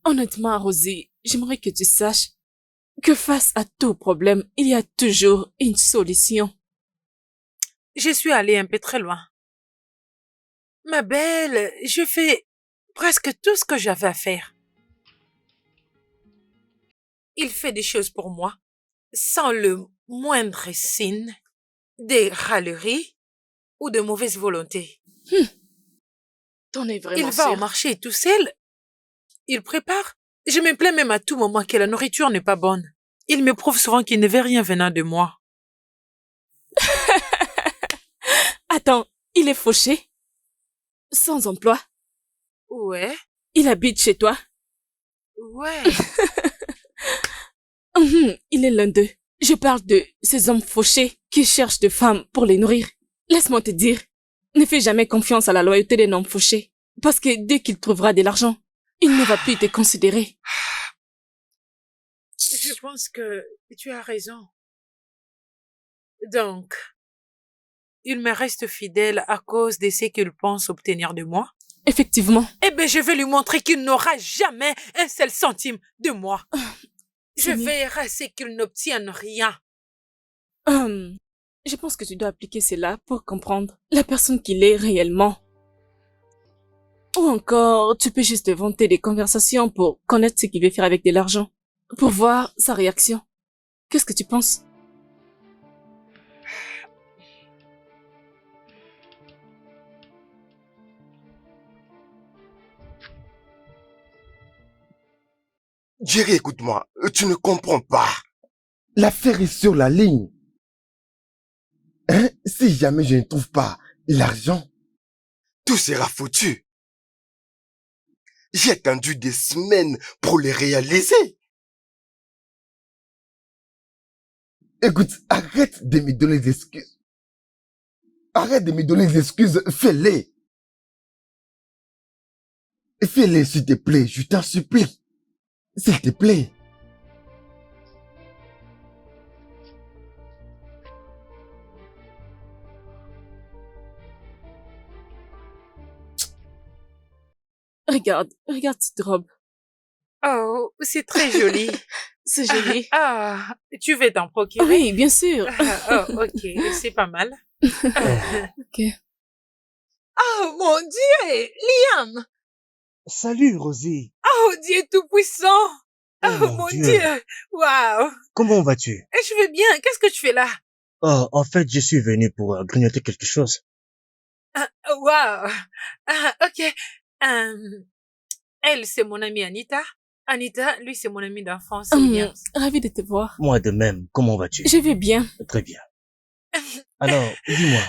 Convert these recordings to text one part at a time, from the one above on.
Honnêtement, Rosie, j'aimerais que tu saches que face à tout problème, il y a toujours une solution. Je suis allée un peu très loin. Ma belle, je fais presque tout ce que j'avais à faire. Il fait des choses pour moi, sans le moindre signe de râlerie ou de mauvaise volonté. T'en es Il vraiment va au sûre? marché tout seul, il prépare. Je me plains même à tout moment que la nourriture n'est pas bonne. Il me prouve souvent qu'il ne veut rien venant de moi. Attends, il est fauché? Sans emploi? Ouais, Il habite chez toi? ouais. Il est l'un d'eux. Je parle de ces hommes fauchés qui cherchent des femmes pour les nourrir. Laisse-moi te dire, ne fais jamais confiance à la loyauté d'un homme fauché. Parce que dès qu'il trouvera de l'argent, il ne va plus te considérer. Je pense que tu as raison. Donc, il me reste fidèle à cause de ce qu'il pense obtenir de moi. Effectivement. Eh bien, je vais lui montrer qu'il n'aura jamais un seul centime de moi. Je Seigneur. veillerai à ce qu'il n'obtienne rien. Je pense que tu dois appliquer cela pour comprendre la personne qu'il est réellement. Ou encore, tu peux juste inventer des conversations pour connaître ce qu'il veut faire avec de l'argent. Pour voir sa réaction. Qu'est-ce que tu penses? Jerry, écoute-moi, tu ne comprends pas. L'affaire est sur la ligne. Hein? Si jamais je ne trouve pas l'argent, Tout sera foutu. J'ai attendu des semaines pour le réaliser. écoute, arrête de me donner des excuses. Arrête de me donner des excuses, fais-les. Fais-les, s'il te plaît, je t'en supplie. S'il te plaît. Regarde cette robe. Oh, c'est très joli. C'est joli. Ah, tu veux t'en procurer? Oui, bien sûr. Oh, ok, c'est pas mal. Ok. Oh, mon Dieu, Liam! Salut, Rosie. Oh, Dieu tout-puissant! Oh, Oh, mon Dieu! Waouh! Comment vas-tu? Je vais bien, qu'est-ce que tu fais là? Oh, en fait, je suis venu pour grignoter quelque chose. Waouh! Ok. Elle, c'est mon amie Anita. Anita, lui, c'est mon ami d'enfance, William. Ravi de te voir. Moi de même, comment vas-tu? Je vais bien. Très bien. Alors, dis-moi,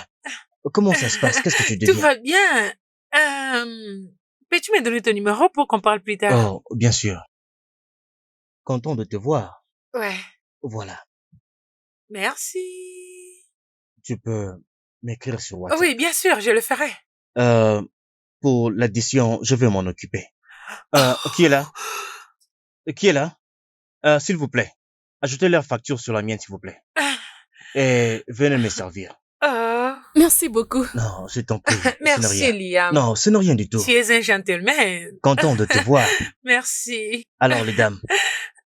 comment ça se passe? Qu'est-ce que tu Tout deviens? va bien. Peux-tu me donner ton numéro pour qu'on parle plus tard? Oh, bien sûr. Content de te voir. Ouais. Voilà. Merci. Tu peux m'écrire sur WhatsApp. Oui, bien sûr, je le ferai. Pour l'addition, je vais m'en occuper. Qui est là? Qui est là? S'il vous plaît, ajoutez leur facture sur la mienne, s'il vous plaît. Et venez me servir. Oh. Merci beaucoup. Non, je t'en prie. ce n'est Merci, rien. Liam. Non, ce n'est rien du tout. Tu es un gentleman. Content de te voir. Merci. Alors, les dames,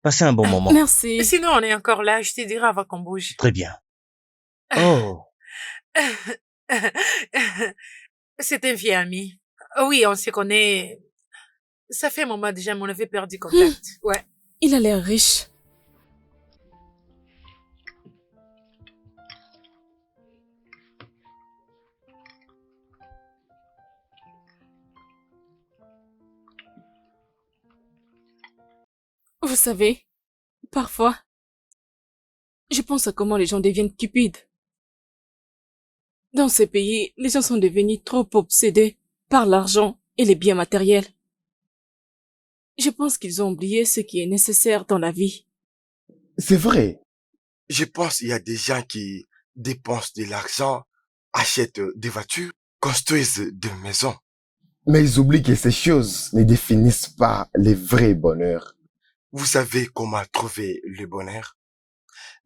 passez un bon moment. Merci. Sinon, on est encore là. Je te dirai avant qu'on bouge. Très bien. Oh, C'est un vieil ami. Oui, on se connaît. Ça fait un moment déjà, mais on avait perdu contact. Ouais. Il a l'air riche. Vous savez, parfois, je pense à comment les gens deviennent cupides. Dans ces pays, les gens sont devenus trop obsédés par l'argent et les biens matériels. Je pense qu'ils ont oublié ce qui est nécessaire dans la vie. C'est vrai. Je pense qu'il y a des gens qui dépensent de l'argent, achètent des voitures, construisent des maisons. Mais ils oublient que ces choses ne définissent pas le vrai bonheur. Vous savez comment trouver le bonheur?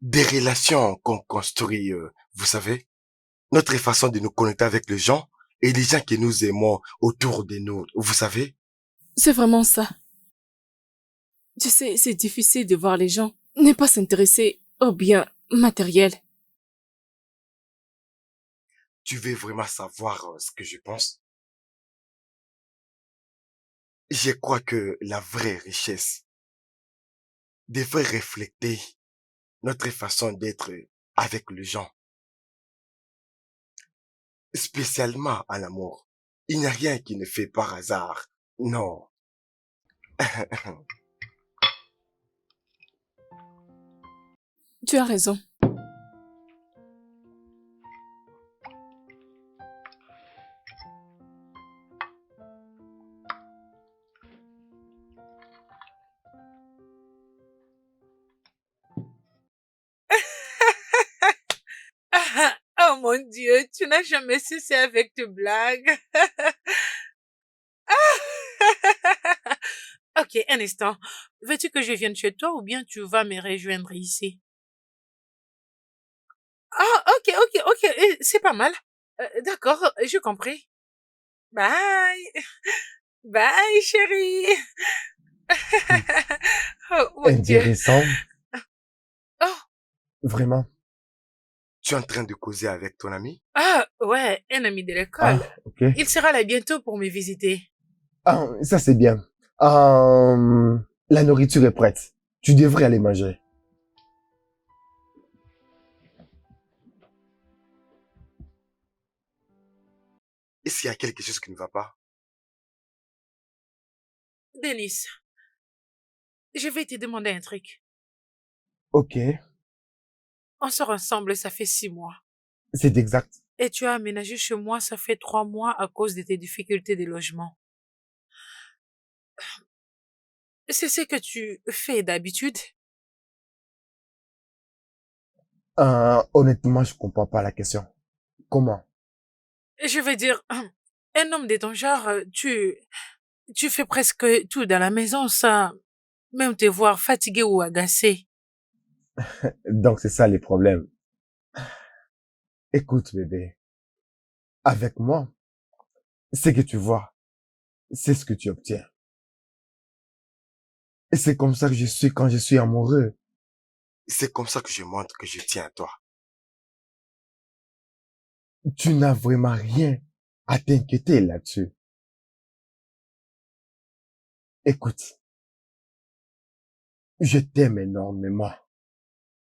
Des relations qu'on construit, vous savez? Notre façon de nous connecter avec les gens et les gens que nous aimons autour de nous, vous savez? C'est vraiment ça. Tu sais, c'est difficile de voir les gens ne pas s'intéresser aux biens matériels. Tu veux vraiment savoir ce que je pense? Je crois que la vraie richesse devrait refléter notre façon d'être avec les gens, spécialement en amour. Il n'y a rien qui ne fait par hasard. Non. Tu as raison. Oh mon Dieu, tu n'as jamais cessé avec tes blagues. Ok, un instant. Veux-tu que je vienne chez toi ou bien tu vas me rejoindre ici? Ah, ok, c'est pas mal. D'accord, j'ai compris. Bye. Bye, chérie. Oh mon Dieu. Intéressant, Oh, vraiment. Tu es en train de causer avec ton ami? ah, ouais, un ami de l'école. Ah, ok. Il sera là bientôt pour me visiter. Ah, ça c'est bien. La nourriture est prête. Tu devrais aller manger. Est-ce qu'il y a quelque chose qui ne va pas? Denis, je vais te demander un truc. Ok, On sort ensemble, ça fait 6 mois. c'est exact. Et tu as aménagé chez moi, ça fait 3 mois à cause de tes difficultés de logement. C'est ce que tu fais d'habitude? Honnêtement, je comprends pas la question. Comment? Je veux dire, un homme de ton genre, tu fais presque tout dans la maison sans même te voir fatigué ou agacé. Donc c'est ça les problèmes. Écoute, bébé, avec moi, ce que tu vois, c'est ce que tu obtiens. Et c'est comme ça que je suis quand je suis amoureux. C'est comme ça que je montre que je tiens à toi. Tu n'as vraiment rien à t'inquiéter là-dessus. Écoute, je t'aime énormément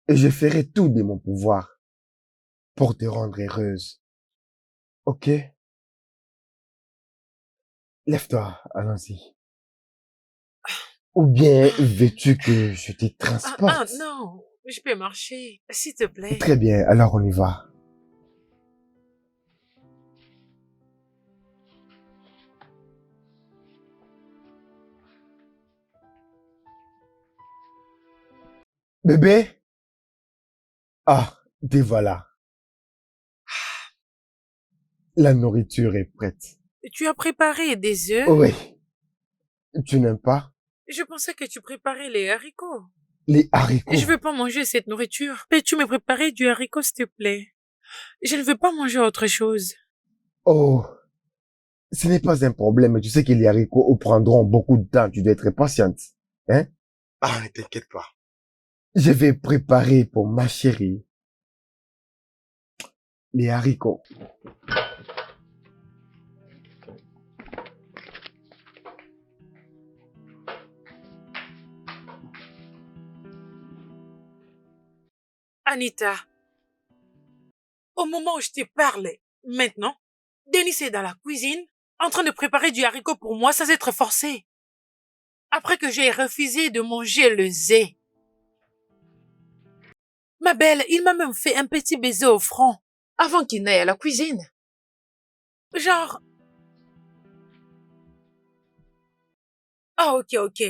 et je ferai tout de mon pouvoir pour te rendre heureuse. Ok? Lève-toi, allons-y. Ou bien veux-tu que je te transporte? Non, je peux marcher, s'il te plaît. Très bien, alors on y va. Bébé? Ah, te voilà. La nourriture est prête. Tu as préparé des œufs? Oui. Tu n'aimes pas Je pensais que tu préparais les haricots. les haricots? Je veux pas manger cette nourriture. Peux-tu me préparer du haricot, s'il te plaît? Je ne veux pas manger autre chose. Oh, ce n'est pas un problème. Tu sais que les haricots prendront beaucoup de temps. Tu dois être patiente. Hein? Ah, ne t'inquiète pas. Je vais préparer pour ma chérie les haricots. Anita, au moment où je te parle, maintenant, Denis est dans la cuisine, en train de préparer du haricot pour moi sans être forcé. Après que j'ai refusé de manger le zé. Ma belle, il m'a même fait un petit baiser au front, avant qu'il n'aille à la cuisine. Genre, ah ok.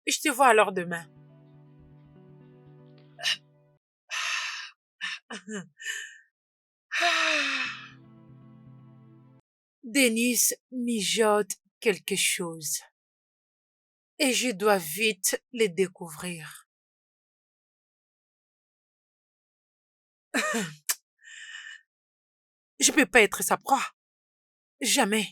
Je te vois alors demain. Denis mijote quelque chose. Et je dois vite le découvrir. Je peux pas être sa proie. Jamais.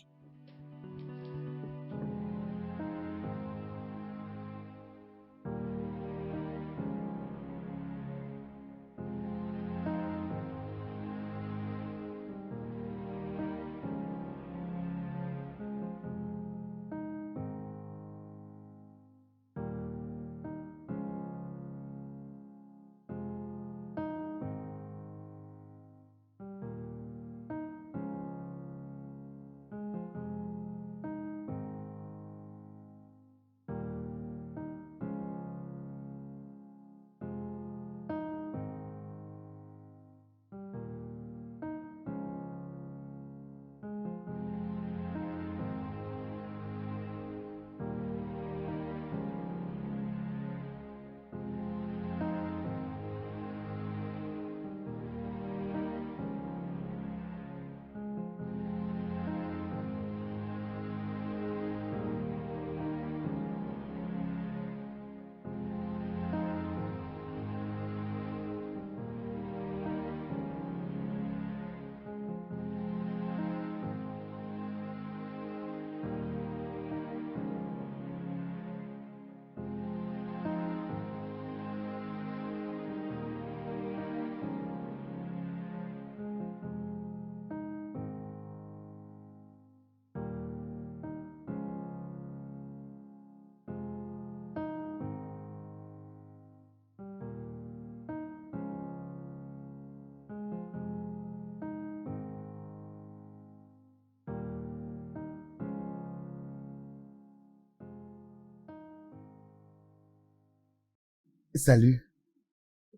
Salut.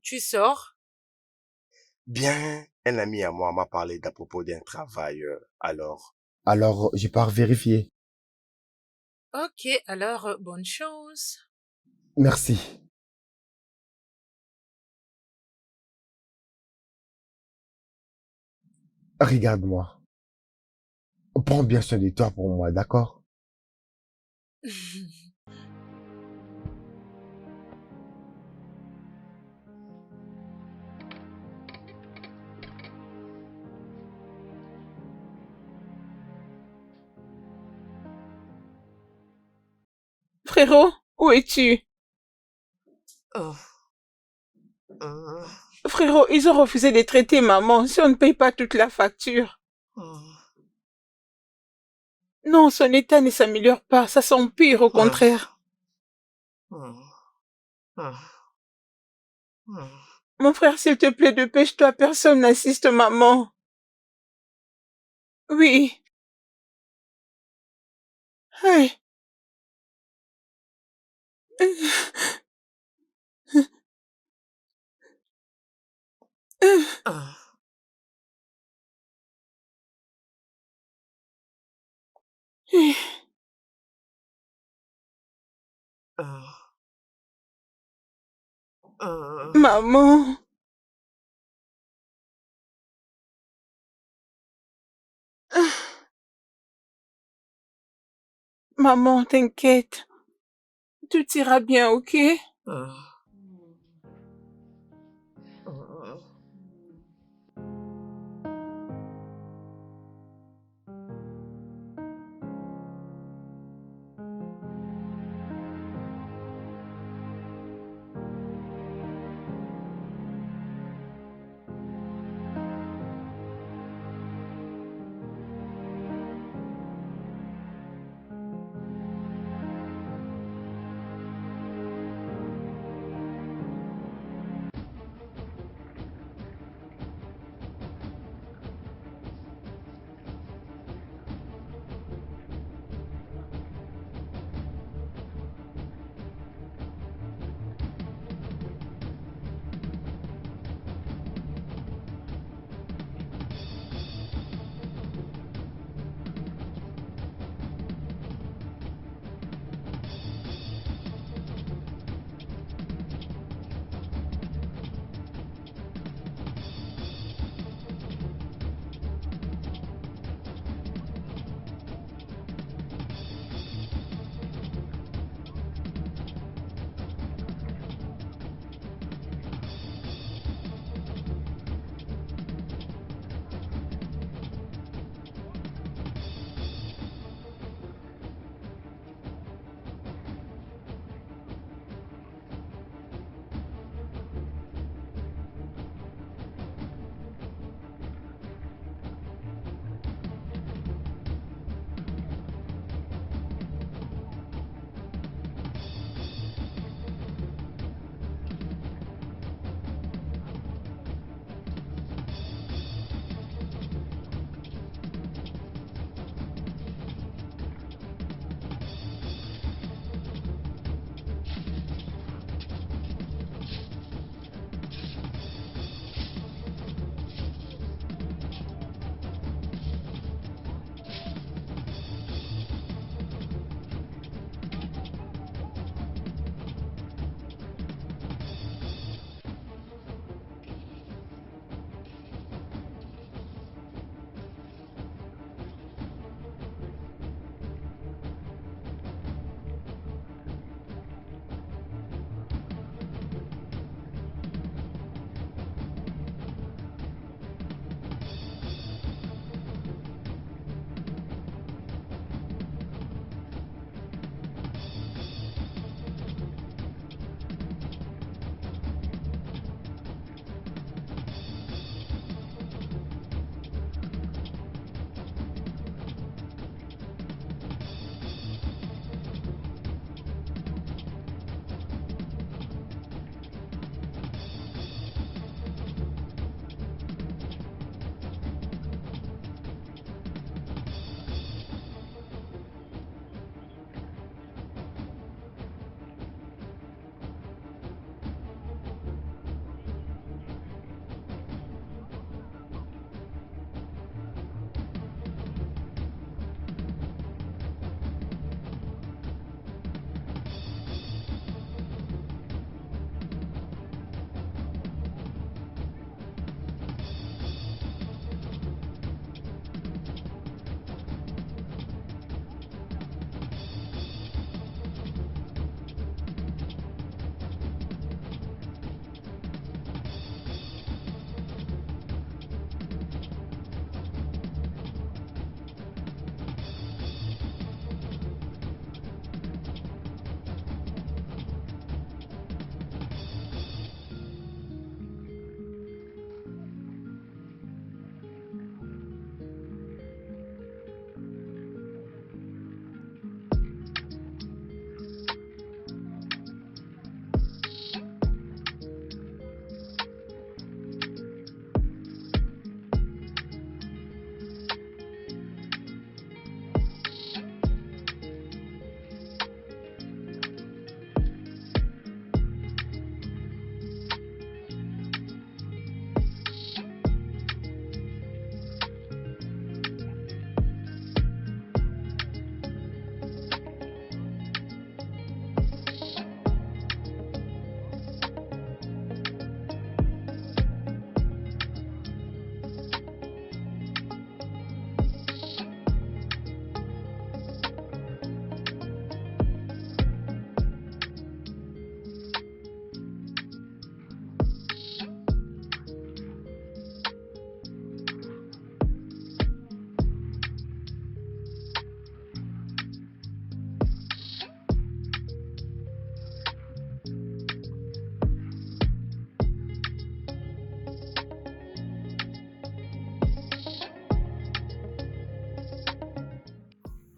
Tu sors? Bien, un ami à moi m'a parlé d'à propos d'un travail, alors. Alors, je pars vérifier. Ok, alors bonne chance. Merci. Regarde-moi. Prends bien soin de toi pour moi, d'accord? Frérot, où es-tu? Oh, oh, Frérot, ils ont refusé de traiter maman si on ne paye pas toute la facture. oh, Non, son état ne s'améliore pas, ça s'empire au contraire. oh, oh, oh. Mon frère, s'il te plaît, dépêche-toi, personne n'assiste maman. Oui. Oui. Oh, oh, oh. Maman. Maman, t'inquiète. Tout ira bien, ok? Oh, oh.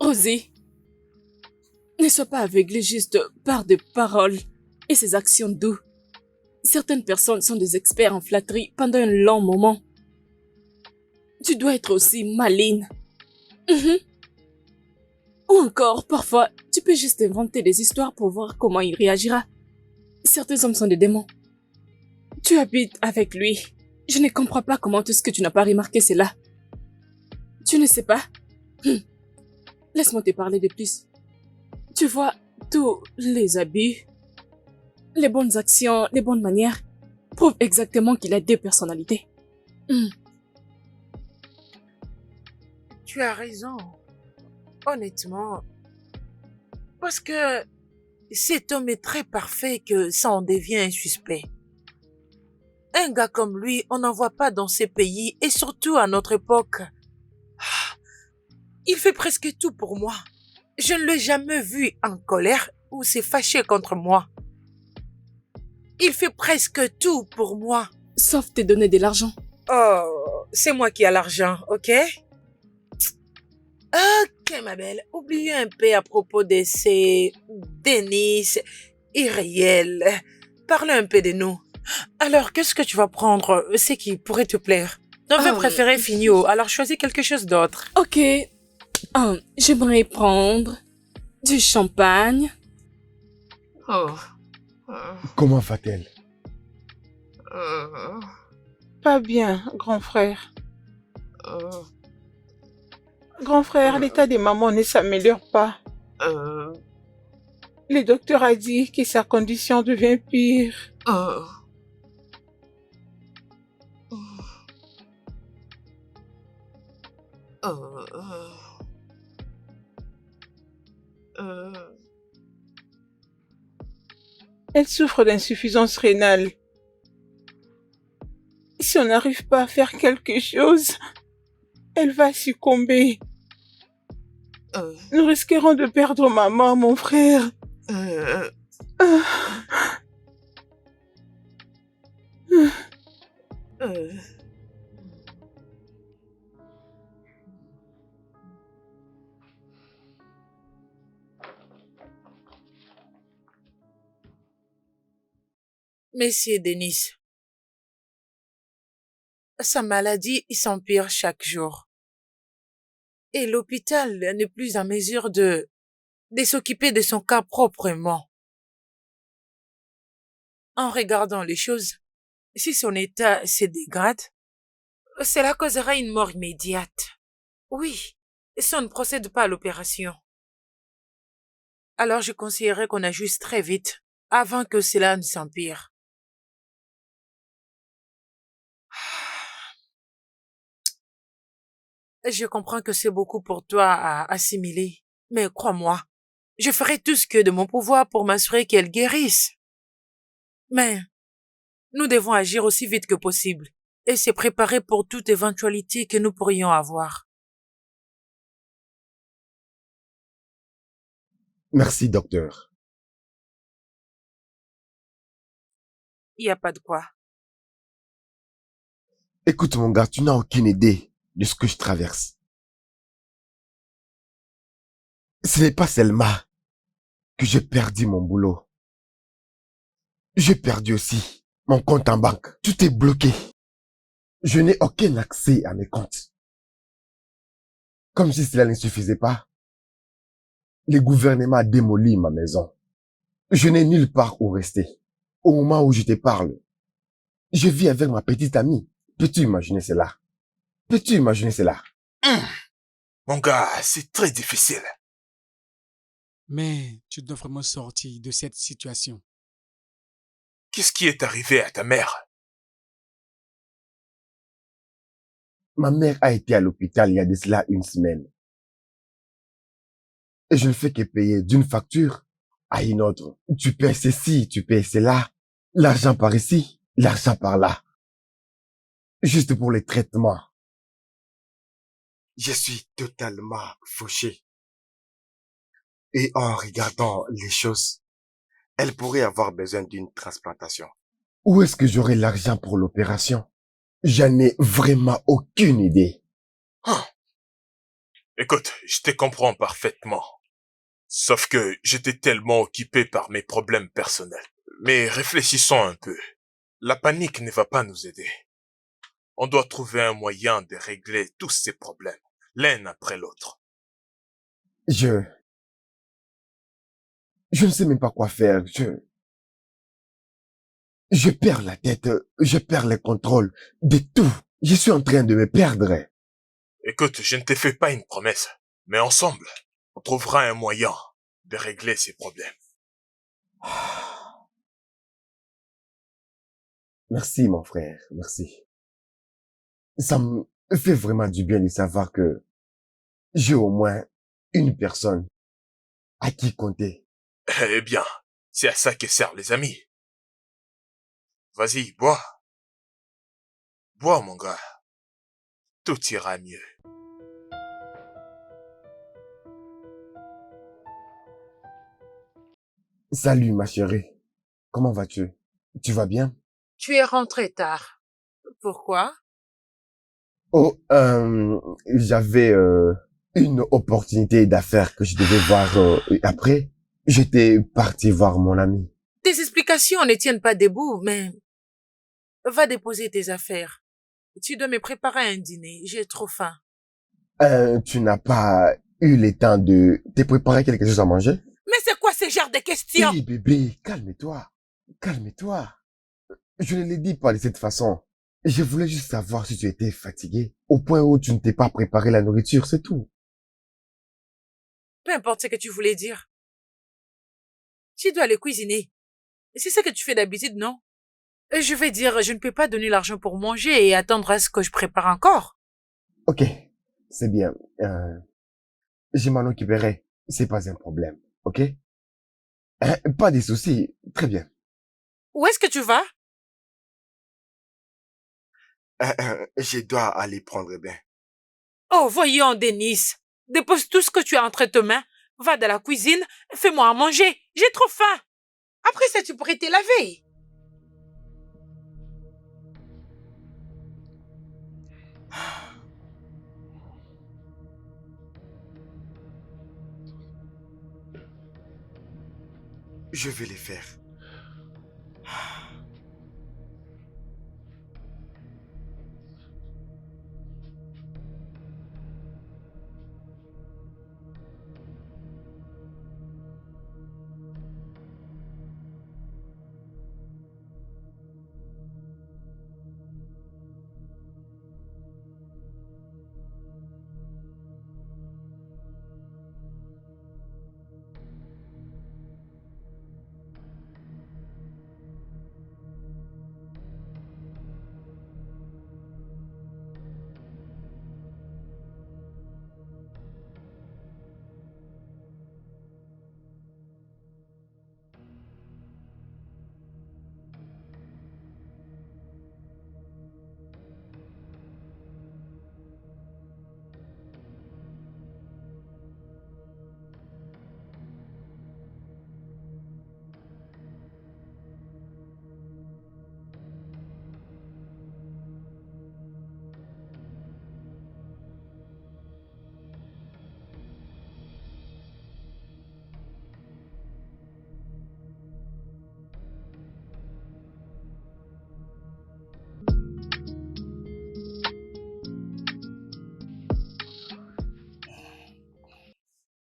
Rosie, ne sois pas aveuglée juste par des paroles et ses actions douces. Certaines personnes sont des experts en flatterie pendant un long moment. Tu dois être aussi maligne. Mhm. Ou encore, parfois, tu peux juste inventer des histoires pour voir comment il réagira. Certains hommes sont des démons. Tu habites avec lui. Je ne comprends pas comment tout ce que tu n'as pas remarqué cela. Tu ne sais pas? Laisse-moi te parler de plus. Tu vois, tous les abus, les bonnes actions, les bonnes manières prouvent exactement qu'il a deux personnalités. Tu as raison. Honnêtement. Parce que cet homme est très parfait que ça en devient un suspect. Un gars comme lui, on n'en voit pas dans ces pays et surtout à notre époque. Il fait presque tout pour moi. Je ne l'ai jamais vu en colère ou s'est fâché contre moi. Il fait presque tout pour moi. Sauf te donner de l'argent. Oh, c'est moi qui ai l'argent, ok? Ok, ma belle. Oubliez un peu à propos de ces Denis irréels. Parlez un peu de nous. Alors, qu'est-ce que tu vas prendre? C'est qui pourrait te plaire? Ton vin préféré finio, alors choisis quelque chose d'autre. Ok. J'aimerais prendre du champagne. Comment va-t-elle? Pas bien, grand frère. Grand frère, l'état des mamans ne s'améliore pas. Le docteur a dit que sa condition devient pire. Elle souffre d'insuffisance rénale. Si on n'arrive pas à faire quelque chose, elle va succomber. Nous risquerons de perdre maman, mon frère. Monsieur Denis, sa maladie s'empire chaque jour. Et l'hôpital n'est plus en mesure de s'occuper de son cas proprement. En regardant les choses, si son état se dégrade, cela causera une mort immédiate. Oui, si on ne procède pas à l'opération. Alors je conseillerais qu'on ajuste très vite, avant que cela ne s'empire. Je comprends que c'est beaucoup pour toi à assimiler, mais crois-moi, je ferai tout ce que de mon pouvoir pour m'assurer qu'elle guérisse. Mais nous devons agir aussi vite que possible et se préparer pour toute éventualité que nous pourrions avoir. Merci, docteur. Il n'y a pas de quoi. Écoute, mon gars, tu n'as aucune idée de ce que je traverse. Ce n'est pas seulement que j'ai perdu mon boulot. J'ai perdu aussi mon compte en banque. Tout est bloqué. Je n'ai aucun accès à mes comptes. Comme si cela ne suffisait pas, le gouvernement a démoli ma maison. Je n'ai nulle part où rester. Au moment où je te parle, je vis avec ma petite amie. Peux-tu imaginer cela? Peux-tu imaginer cela? Mon gars, c'est très difficile. Mais tu dois vraiment sortir de cette situation. Qu'est-ce qui est arrivé à ta mère? Ma mère a été à l'hôpital il y a de cela une semaine. Et je ne fais que payer d'une facture à une autre. Tu paies ceci, tu paies cela. L'argent par ici, l'argent par là. Juste pour les traitements. Je suis totalement fauché. Et en regardant les choses, elle pourrait avoir besoin d'une transplantation. Où est-ce que j'aurai l'argent pour l'opération? J'en ai vraiment aucune idée. Écoute, je te comprends parfaitement. Sauf que j'étais tellement occupé par mes problèmes personnels. Mais réfléchissons un peu. La panique ne va pas nous aider. On doit trouver un moyen de régler tous ces problèmes, l'un après l'autre. Je ne sais même pas quoi faire. Je perds la tête. Je perds le contrôle de tout. Je suis en train de me perdre. Écoute, je ne te fais pas une promesse, mais ensemble, on trouvera un moyen de régler ces problèmes. Merci, mon frère. Merci. Ça me fait vraiment du bien de savoir que j'ai au moins une personne à qui compter. Eh bien, c'est à ça que servent les amis. Vas-y, bois. Bois, mon gars. Tout ira mieux. Salut, ma chérie. Comment vas-tu? Tu vas bien? Tu es rentré tard. Pourquoi? Oh, j'avais une opportunité d'affaires que je devais voir après. J'étais parti voir mon ami. Tes explications ne tiennent pas debout, mais va déposer tes affaires. Tu dois me préparer un dîner. J'ai trop faim. Tu n'as pas eu le temps de te préparer quelque chose à manger? Mais c'est quoi ce genre de questions? Hé, bébé, calme-toi. Calme-toi. Je ne l'ai dit pas de cette façon. Je voulais juste savoir si tu étais fatigué, au point où tu ne t'es pas préparé la nourriture, c'est tout. Peu importe ce que tu voulais dire. Tu dois aller cuisiner. C'est ce que tu fais d'habitude, non? Je vais dire, je ne peux pas donner l'argent pour manger et attendre à ce que je prépare encore. Ok, c'est bien. Je m'en occuperai. C'est pas un problème, ok? Pas de soucis. Très bien. Où est-ce que tu vas? Je dois aller prendre un bain. Oh, voyons, Denis. Dépose tout ce que tu as entre tes mains. Va dans la cuisine, fais-moi à manger. J'ai trop faim. Après ça, tu pourrais te laver. Je vais les faire.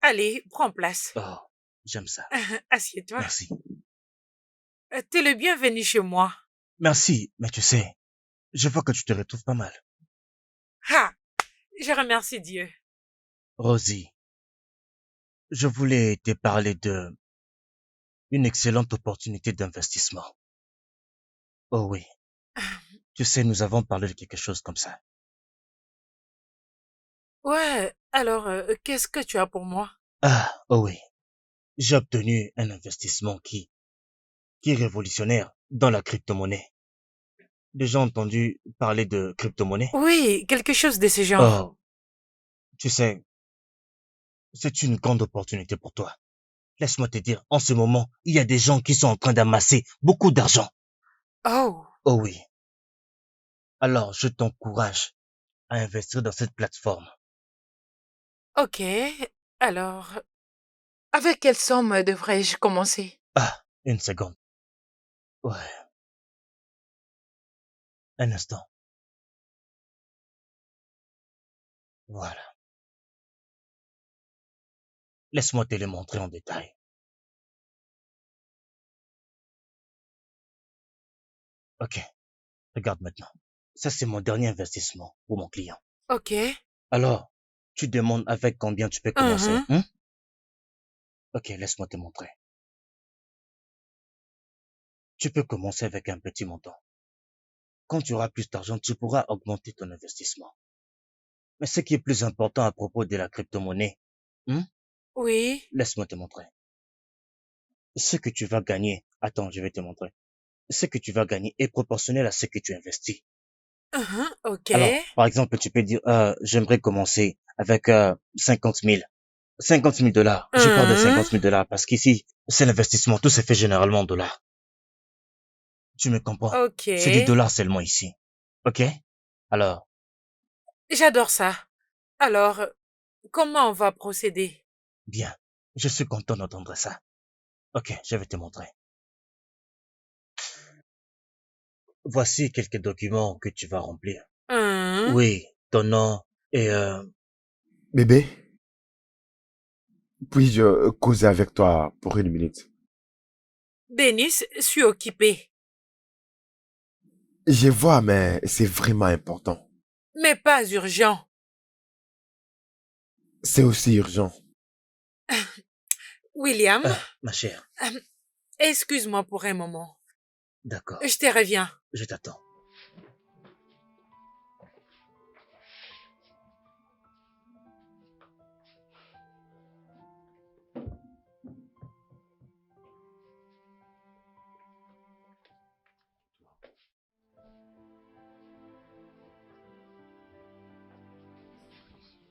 Allez, prends place. Oh, j'aime ça. Assieds-toi. Merci. T'es le bienvenu chez moi. Merci, mais tu sais, je vois que tu te retrouves pas mal. Ha! Je remercie Dieu. Rosie, je voulais te parler de une excellente opportunité d'investissement. Oh oui, tu sais, nous avons parlé de quelque chose comme ça. Ouais, alors, qu'est-ce que tu as pour moi? Ah, oh oui, j'ai obtenu un investissement qui est révolutionnaire dans la crypto-monnaie. Déjà entendu parler de crypto-monnaie? Oui, quelque chose de ce genre. Oh, tu sais, c'est une grande opportunité pour toi. Laisse-moi te dire, en ce moment, il y a des gens qui sont en train d'amasser beaucoup d'argent. Oh, Oh oui. Alors, je t'encourage à investir dans cette plateforme. Ok. Alors, avec quelle somme devrais-je commencer? Ah, une seconde. Ouais, un instant. Voilà. Laisse-moi te le montrer en détail. Ok, regarde maintenant. Ça, c'est mon dernier investissement pour mon client. Ok. Alors, tu demandes avec combien tu peux commencer, Mhm. hein? Ok, laisse-moi te montrer. Tu peux commencer avec un petit montant. Quand tu auras plus d'argent, tu pourras augmenter ton investissement. Mais ce qui est plus important à propos de la crypto-monnaie, hein, Oui. laisse-moi te montrer. Ce que tu vas gagner, attends, je vais te montrer. Ce que tu vas gagner est proportionnel à ce que tu investis. Mhm. Ok. Alors, par exemple, tu peux dire, j'aimerais commencer avec 50 000. 50 000 dollars. Je parle de Mhm. 50 000 dollars parce qu'ici, c'est l'investissement. Tout se fait généralement en dollars. Tu me comprends? Ok. C'est des dollars seulement ici. Ok? Alors, J'adore ça. Alors, comment on va procéder? bien. Je suis content d'entendre ça. Ok, je vais te montrer. Voici quelques documents que tu vas remplir. Hein? Oui, ton nom et Bébé, puis-je causer avec toi pour 1 minute? Denis, suis occupé. Je vois, mais c'est vraiment important. Mais pas urgent. C'est aussi urgent. William, ma chère. excuse-moi pour un moment. D'accord, Je te reviens. je t'attends.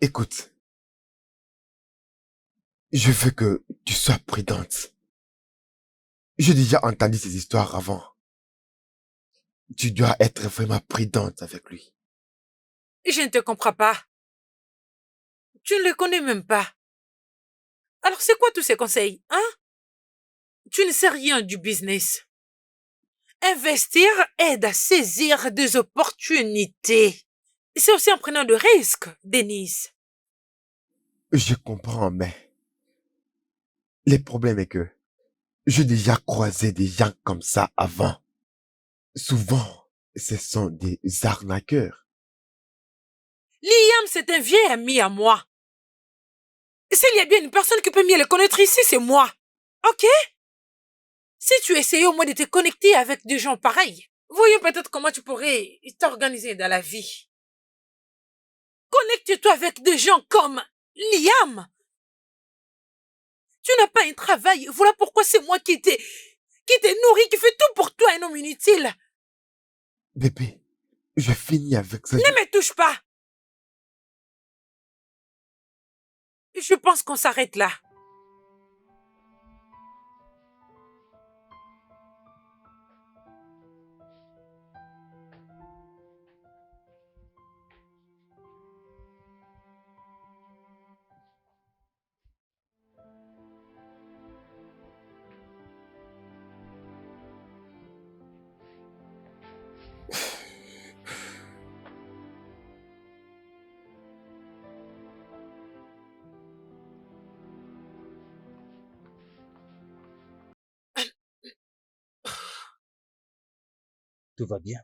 Écoute, je veux que tu sois prudente. J'ai déjà entendu ces histoires avant. Tu dois être vraiment prudente avec lui. Je ne te comprends pas. Tu ne le connais même pas. Alors c'est quoi tous ces conseils, hein? Tu ne sais rien du business. Investir aide à saisir des opportunités. C'est aussi en prenant de risques, Denise. Je comprends, mais le problème est que j'ai déjà croisé des gens comme ça avant. Souvent, ce sont des arnaqueurs. Liam, c'est un vieil ami à moi. S'il y a bien une personne qui peut mieux le connaître ici, c'est moi. Ok? Si tu essayais au moins de te connecter avec des gens pareils, voyons peut-être comment tu pourrais t'organiser dans la vie. Connecte-toi avec des gens comme Liam. Tu n'as pas un travail, voilà pourquoi c'est moi qui t'ai nourri, qui fait tout pour toi, un homme inutile. Bébé, je finis avec ça. Ne me touche pas. Je pense qu'on s'arrête là. Tout va bien?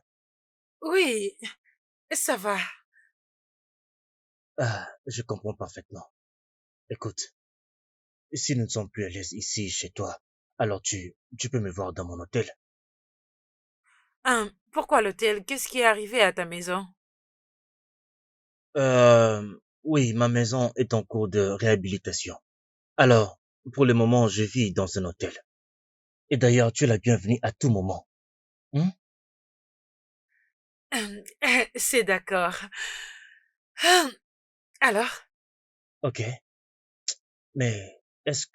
Oui, ça va. Ah, je comprends parfaitement. Écoute, si nous ne sommes plus à l'aise ici, chez toi, alors tu peux me voir dans mon hôtel. Pourquoi l'hôtel? Qu'est-ce qui est arrivé à ta maison? Oui, ma maison est en cours de réhabilitation. Alors, pour le moment, je vis dans un hôtel. Et d'ailleurs, tu es la bienvenue à tout moment. Hein? C'est d'accord. Hum, Alors, Ok, mais est-ce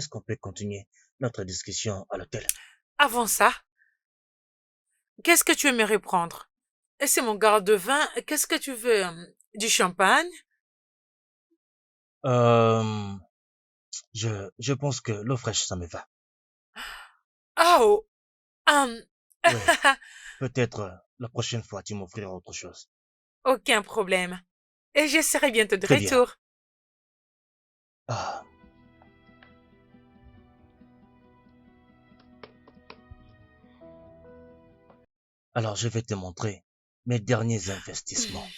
qu'on peut continuer notre discussion à l'hôtel? avant ça, qu'est-ce que tu aimerais prendre? C'est mon garde-vin. Qu'est-ce que tu veux? Du champagne? Euh, je pense que l'eau fraîche, ça me va. Oh, hum, Oui, peut-être la prochaine fois, tu m'offriras autre chose. aucun problème. Et je serai bientôt de Très bien. retour. Ah, alors, je vais te montrer mes derniers investissements.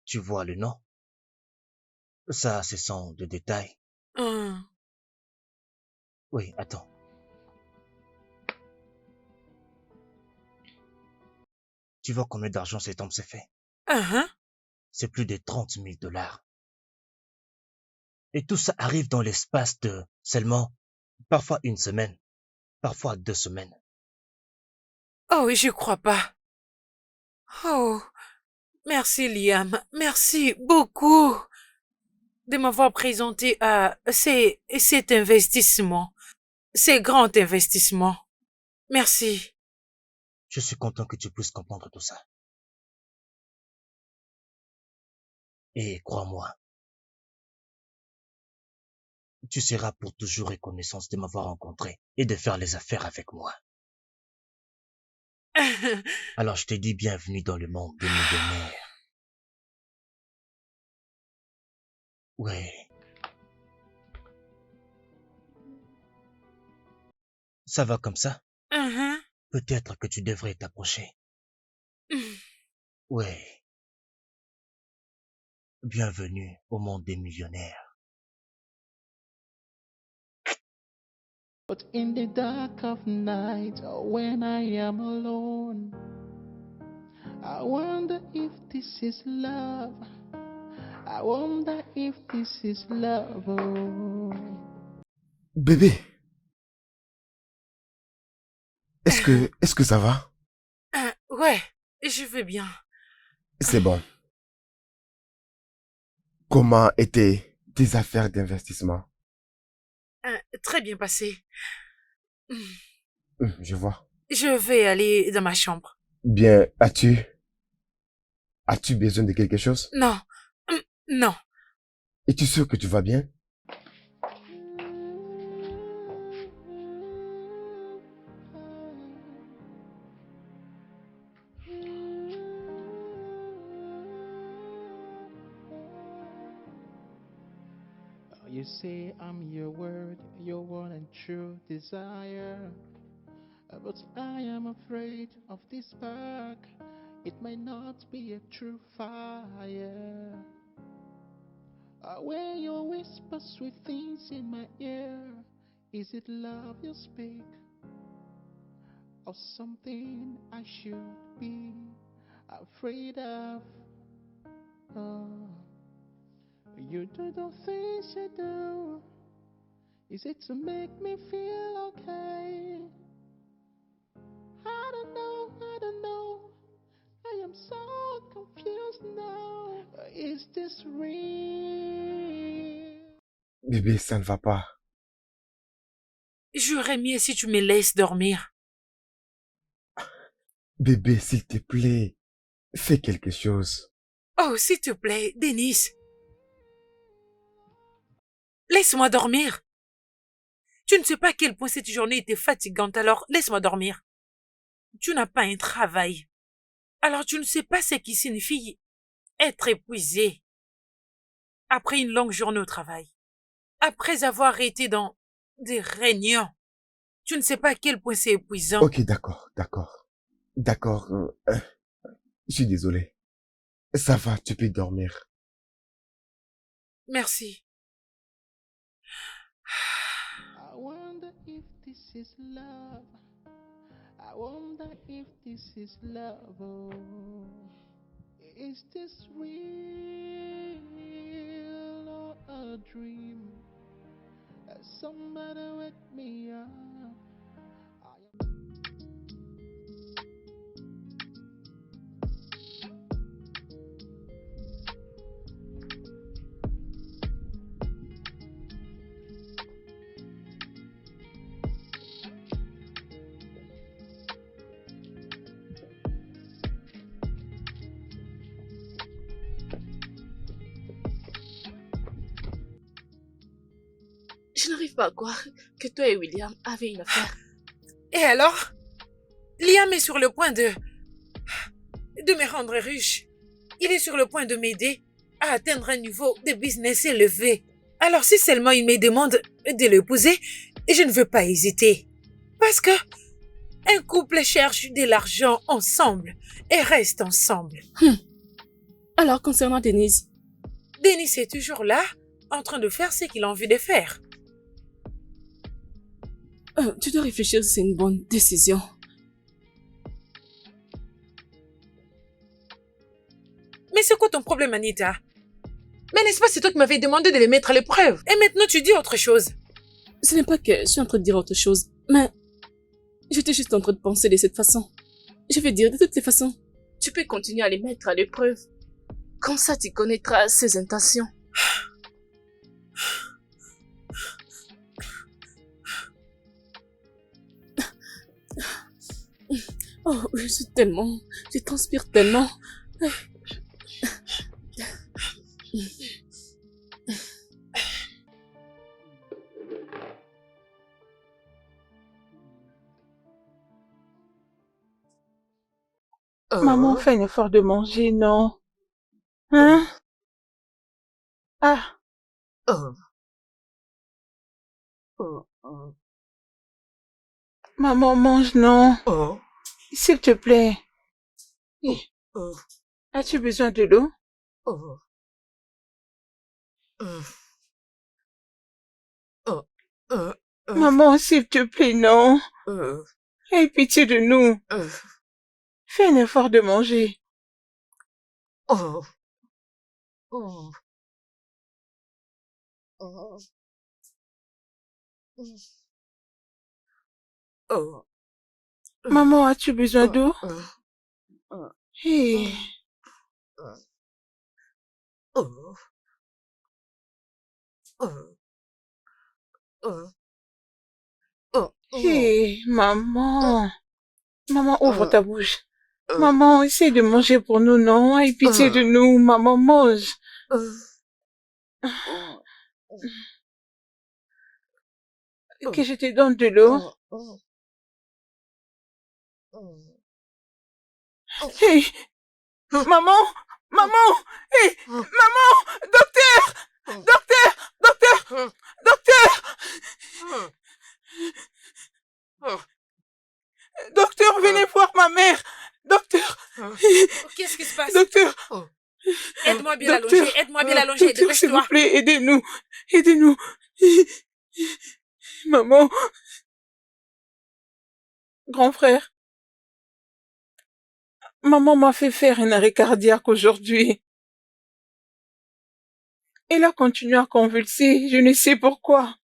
Tu vois le nom? Ça, ce sont des détails. Hum, Oui, attends. Tu vois combien d'argent cet homme s'est fait? hein. C'est plus de 30 000 dollars. Et tout ça arrive dans l'espace de seulement, parfois une semaine, parfois 2 semaines. Oh, je crois pas. Oh, merci Liam. Merci beaucoup de m'avoir présenté à cet investissement. Ces grands investissements. Merci. Je suis content que tu puisses comprendre tout ça. Et crois-moi, tu seras pour toujours reconnaissance de m'avoir rencontré et de faire les affaires avec moi. Alors je te dis bienvenue dans le monde des millionnaires. Ouais, ça va comme ça? Mhm. Peut-être que tu devrais t'approcher. Ouais, bienvenue au monde des millionnaires. But in the dark of night, when I am alone, I wonder if this is love. I wonder if this is love. Oh. Bébé, est-ce que ça va? Ouais, je vais bien. C'est bon. Comment étaient tes affaires d'investissement? Très bien passé. Je vois. Je vais aller dans ma chambre. Bien, as-tu besoin de quelque chose? Non, non. Es-tu sûr que tu vas bien? You say I'm your word, your one and true desire. But I am afraid of this spark. It may not be a true fire. When you whisper sweet things in my ear, is it love you speak? Or something I should be afraid of? Oh, you do the things you do. Is it to make me feel okay? I don't know, I don't know. I am so confused now. Is this real? Bébé, ça ne va pas. J'aurais mieux si tu me laisses dormir. Bébé, s'il te plaît, fais quelque chose. Oh, s'il te plaît, Denis. Laisse-moi dormir. Tu ne sais pas à quel point cette journée était fatigante, alors laisse-moi dormir. Tu n'as pas un travail. Alors tu ne sais pas ce qui signifie être épuisé. Après une longue journée au travail. Après avoir été dans des réunions. Tu ne sais pas à quel point c'est épuisant. Ok, d'accord. Je suis désolé. Ça va, tu peux dormir. Merci. I wonder if this is love. I wonder if this is love. Oh. Is this real or a dream? Somebody wake me up. Je n'arrive pas à croire que toi et William avez une affaire. Et alors? Liam est sur le point de me rendre riche. Il est sur le point de m'aider à atteindre un niveau de business élevé. Alors si seulement il me demande de l'épouser, je ne veux pas hésiter. Parce que un couple cherche de l'argent ensemble et reste ensemble. Alors concernant Denise? Denis est toujours là, en train de faire ce qu'il a envie de faire. Tu dois réfléchir si c'est une bonne décision. Mais c'est quoi ton problème, Anita? Mais n'est-ce pas c'est toi qui m'avais demandé de les mettre à l'épreuve? Et maintenant tu dis autre chose. Ce n'est pas que je suis en train de dire autre chose, mais j'étais juste en train de penser de cette façon. Je vais dire de toutes les façons, tu peux continuer à les mettre à l'épreuve. Comme ça, tu connaîtras ses intentions. Oh, je transpire tellement. Maman, fais un effort de manger, non? Hein? Ah, maman, mange, non? S'il te plaît. As-tu besoin de l'eau? Maman, s'il te plaît, non? Aie pitié de nous. Fais un effort de manger. Maman, as-tu besoin d'eau? Hey. Hey, maman. Maman, ouvre ta bouche. Maman, essaie de manger pour nous, non? Aie pitié de nous. Maman, mange. Que je te donne de l'eau. Hey, maman, maman, hey, maman, docteur, docteur, docteur, docteur, docteur, venez voir ma mère, docteur. Qu'est-ce qui se passe? Docteur. Aide-moi bien l'allonger, aide-moi bien l'allonger, Docteur, s'il vous dépêche-toi. plaît, aidez-nous, aidez-nous. Maman. Grand frère. Maman m'a fait faire un arrêt cardiaque aujourd'hui. Elle a continué à convulser, je ne sais pourquoi.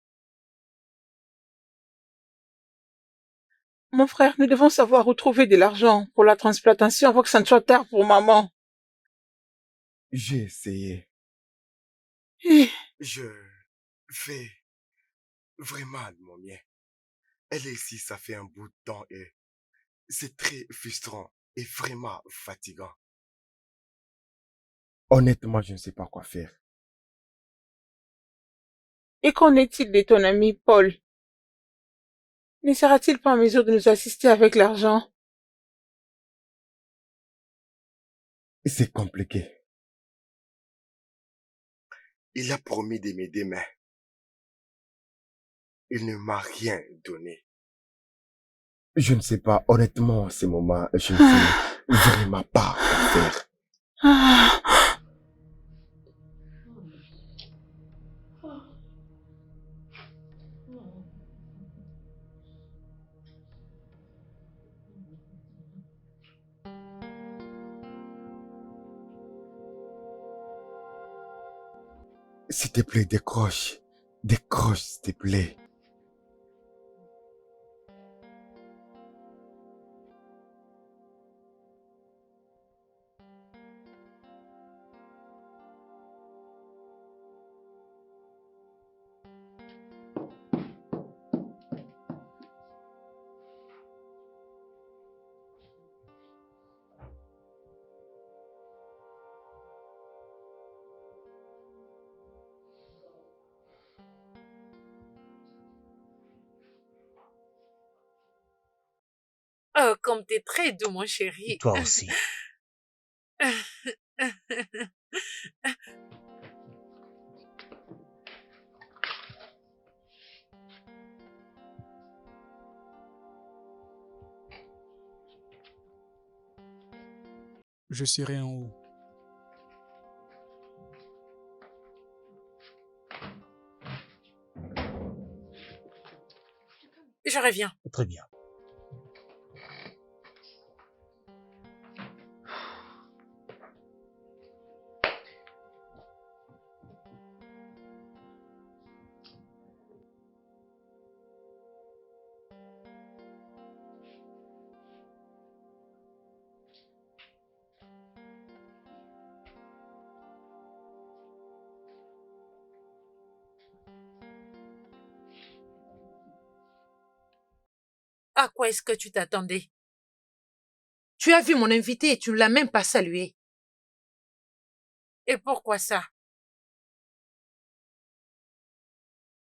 Mon frère, nous devons savoir où trouver de l'argent pour la transplantation avant que ça ne soit tard pour maman. J'ai essayé. Je fais vraiment de mon mieux. Elle est ici, ça fait un bout de temps et c'est très frustrant et vraiment fatigant. Honnêtement, je ne sais pas quoi faire. Et qu'en est-il de ton ami Paul? Ne sera-t-il pas en mesure de nous assister avec l'argent? C'est compliqué. Il a promis de m'aider, mais il ne m'a rien donné. Je ne sais pas, honnêtement, en ce moment, je ne sais vraiment pas quoi faire. S'il te plaît, décroche. Décroche, s'il te plaît. Oh, comme t'es très doux, mon chéri. Toi aussi. Je serai en haut. Je reviens. Très bien. À quoi est-ce que tu t'attendais? Tu as vu mon invité et tu ne l'as même pas salué. Et pourquoi ça?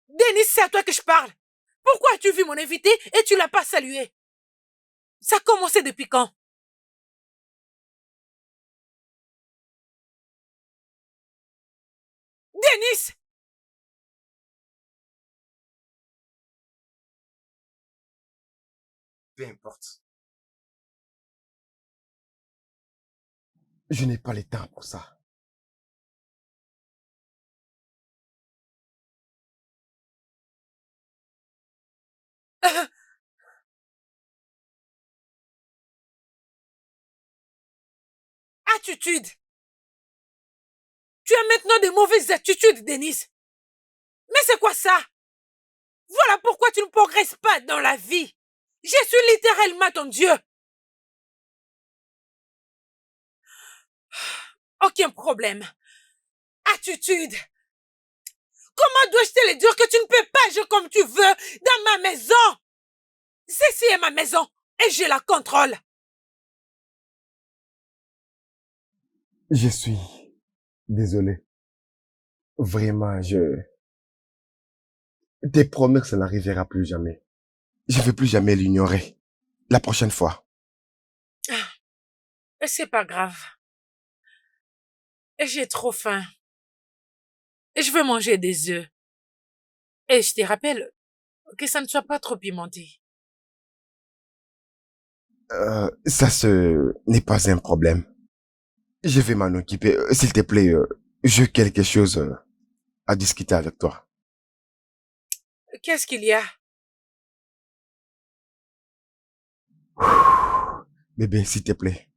Denis, c'est à toi que je parle. Pourquoi as-tu vu mon invité et tu l'as pas salué? Ça a commencé depuis quand? Denis! Peu importe. Je n'ai pas le temps pour ça. Attitude! Tu as maintenant de mauvaises attitudes, Denis. Mais c'est quoi ça? Voilà pourquoi tu ne progresses pas dans la vie. Je suis littéralement ton Dieu. Aucun problème. Attitude. Comment dois-je te le dire que tu ne peux pas agir comme tu veux dans ma maison? Ceci est ma maison et je la contrôle. Je suis désolé. Vraiment, T'es promis que ça n'arrivera plus jamais. Je ne vais plus jamais l'ignorer. La prochaine fois. C'est pas grave. J'ai trop faim. Je veux manger des œufs. Et je te rappelle que ça ne soit pas trop pimenté. N'est pas un problème. Je vais m'en occuper. S'il te plaît, j'ai quelque chose à discuter avec toi. Qu'est-ce qu'il y a? Bébé, s'il te plaît.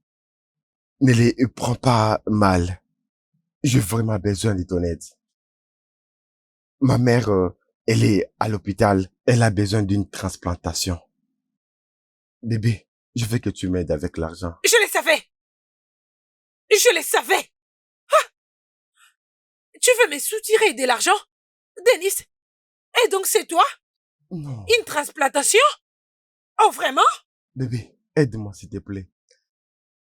Ne les prends pas mal. J'ai vraiment besoin de ton aide. Ma mère, elle est à l'hôpital. Elle a besoin d'une transplantation. Bébé, je veux que tu m'aides avec l'argent. Je le savais! Je le savais! Ah! Tu veux me soutirer de l'argent? Denis? Et donc c'est toi? Non. Une transplantation? Oh vraiment? Bébé, aide-moi s'il te plaît.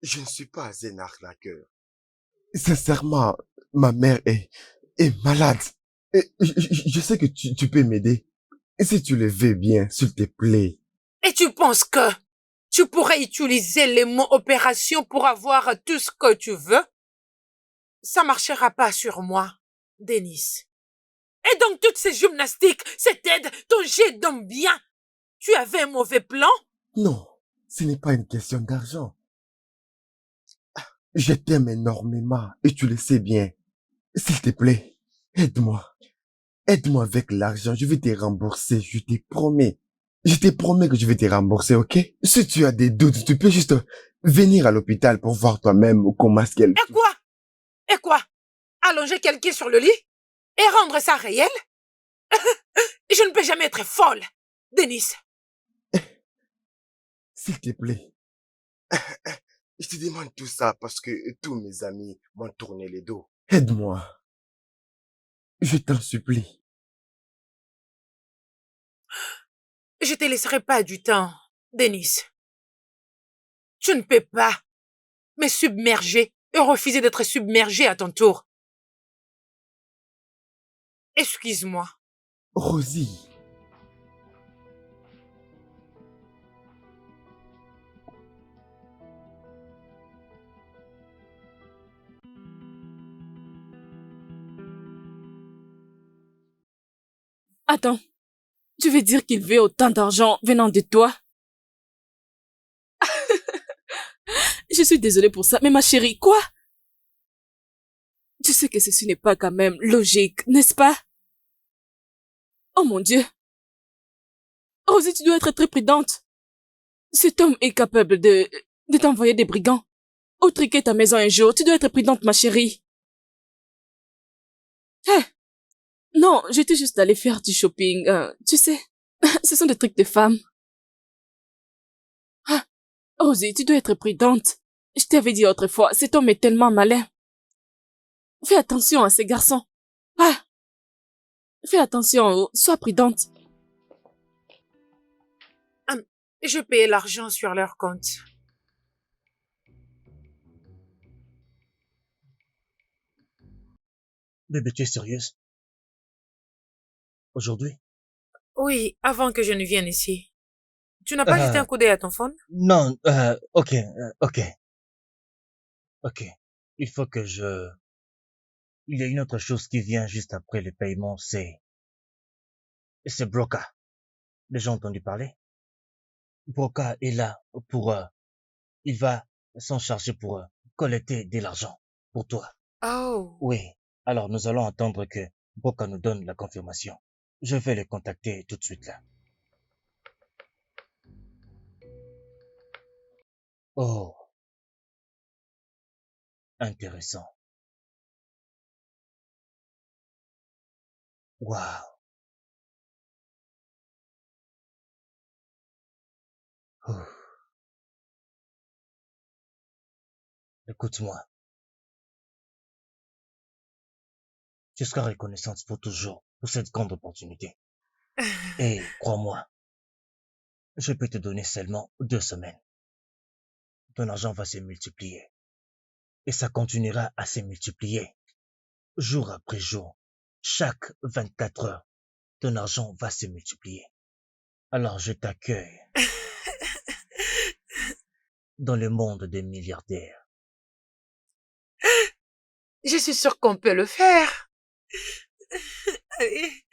Je ne suis pas un arnaqueur. Sincèrement, ma mère est malade. Et je sais que tu peux m'aider. Et si tu le veux bien, s'il te plaît. Et tu penses que tu pourrais utiliser les mots opération pour avoir tout ce que tu veux? Ça marchera pas sur moi, Denis. Et donc toutes ces gymnastiques, cette aide, ton jet d'homme bien, tu avais un mauvais plan? Non, ce n'est pas une question d'argent. Je t'aime énormément et tu le sais bien. S'il te plaît, aide-moi. Aide-moi avec l'argent, je vais te rembourser, je te promets. Je te promets que je vais te rembourser, ok? Si tu as des doutes, tu peux juste venir à l'hôpital pour voir toi-même comment est-ce qu'elle... Et quoi? Et quoi? Allonger quelqu'un sur le lit? Et rendre ça réel? Je ne peux jamais être folle, Denis. S'il te plaît. Je te demande tout ça parce que tous mes amis m'ont tourné les dos. Aide-moi. Je t'en supplie. Je te laisserai pas du temps, Denis. Tu ne peux pas me submerger et refuser d'être submergé à ton tour. Excuse-moi. Rosie. Attends, tu veux dire qu'il veut autant d'argent venant de toi? Je suis désolée pour ça, mais ma chérie, quoi? Tu sais que ceci n'est pas quand même logique, n'est-ce pas? Oh mon Dieu. Rosie, tu dois être très prudente. Cet homme est capable de t'envoyer des brigands. Ou triquer ta maison un jour. Tu dois être prudente, ma chérie. Hé! Non, j'étais juste allée faire du shopping. Tu sais, ce sont des trucs de femmes. Ah, Rosie, tu dois être prudente. Je t'avais dit autrefois, cet homme est tellement malin. Fais attention à ces garçons. Ah! Fais attention, sois prudente. Je paye l'argent sur leur compte. Bébé, tu es sérieuse? Aujourd'hui? Oui, avant que je ne vienne ici. Tu n'as pas jeté un coup d'œil à ton phone? Non, ok. Il faut que Il y a une autre chose qui vient juste après le paiement, c'est Broca. Les gens ont entendu parler? Broca est là pour, il va s'en charger pour collecter de l'argent pour toi. Oh. Oui. Alors nous allons attendre que Broca nous donne la confirmation. Je vais le contacter tout de suite là. Oh. Intéressant. Waouh. Écoute-moi. Je serai reconnaissante pour toujours pour cette grande opportunité. Et crois-moi, je peux te donner seulement 2 semaines. Ton argent va se multiplier. Et ça continuera à se multiplier. Jour après jour. Chaque 24 heures, ton argent va se multiplier. Alors je t'accueille dans le monde des milliardaires. Je suis sûre qu'on peut le faire. Allez.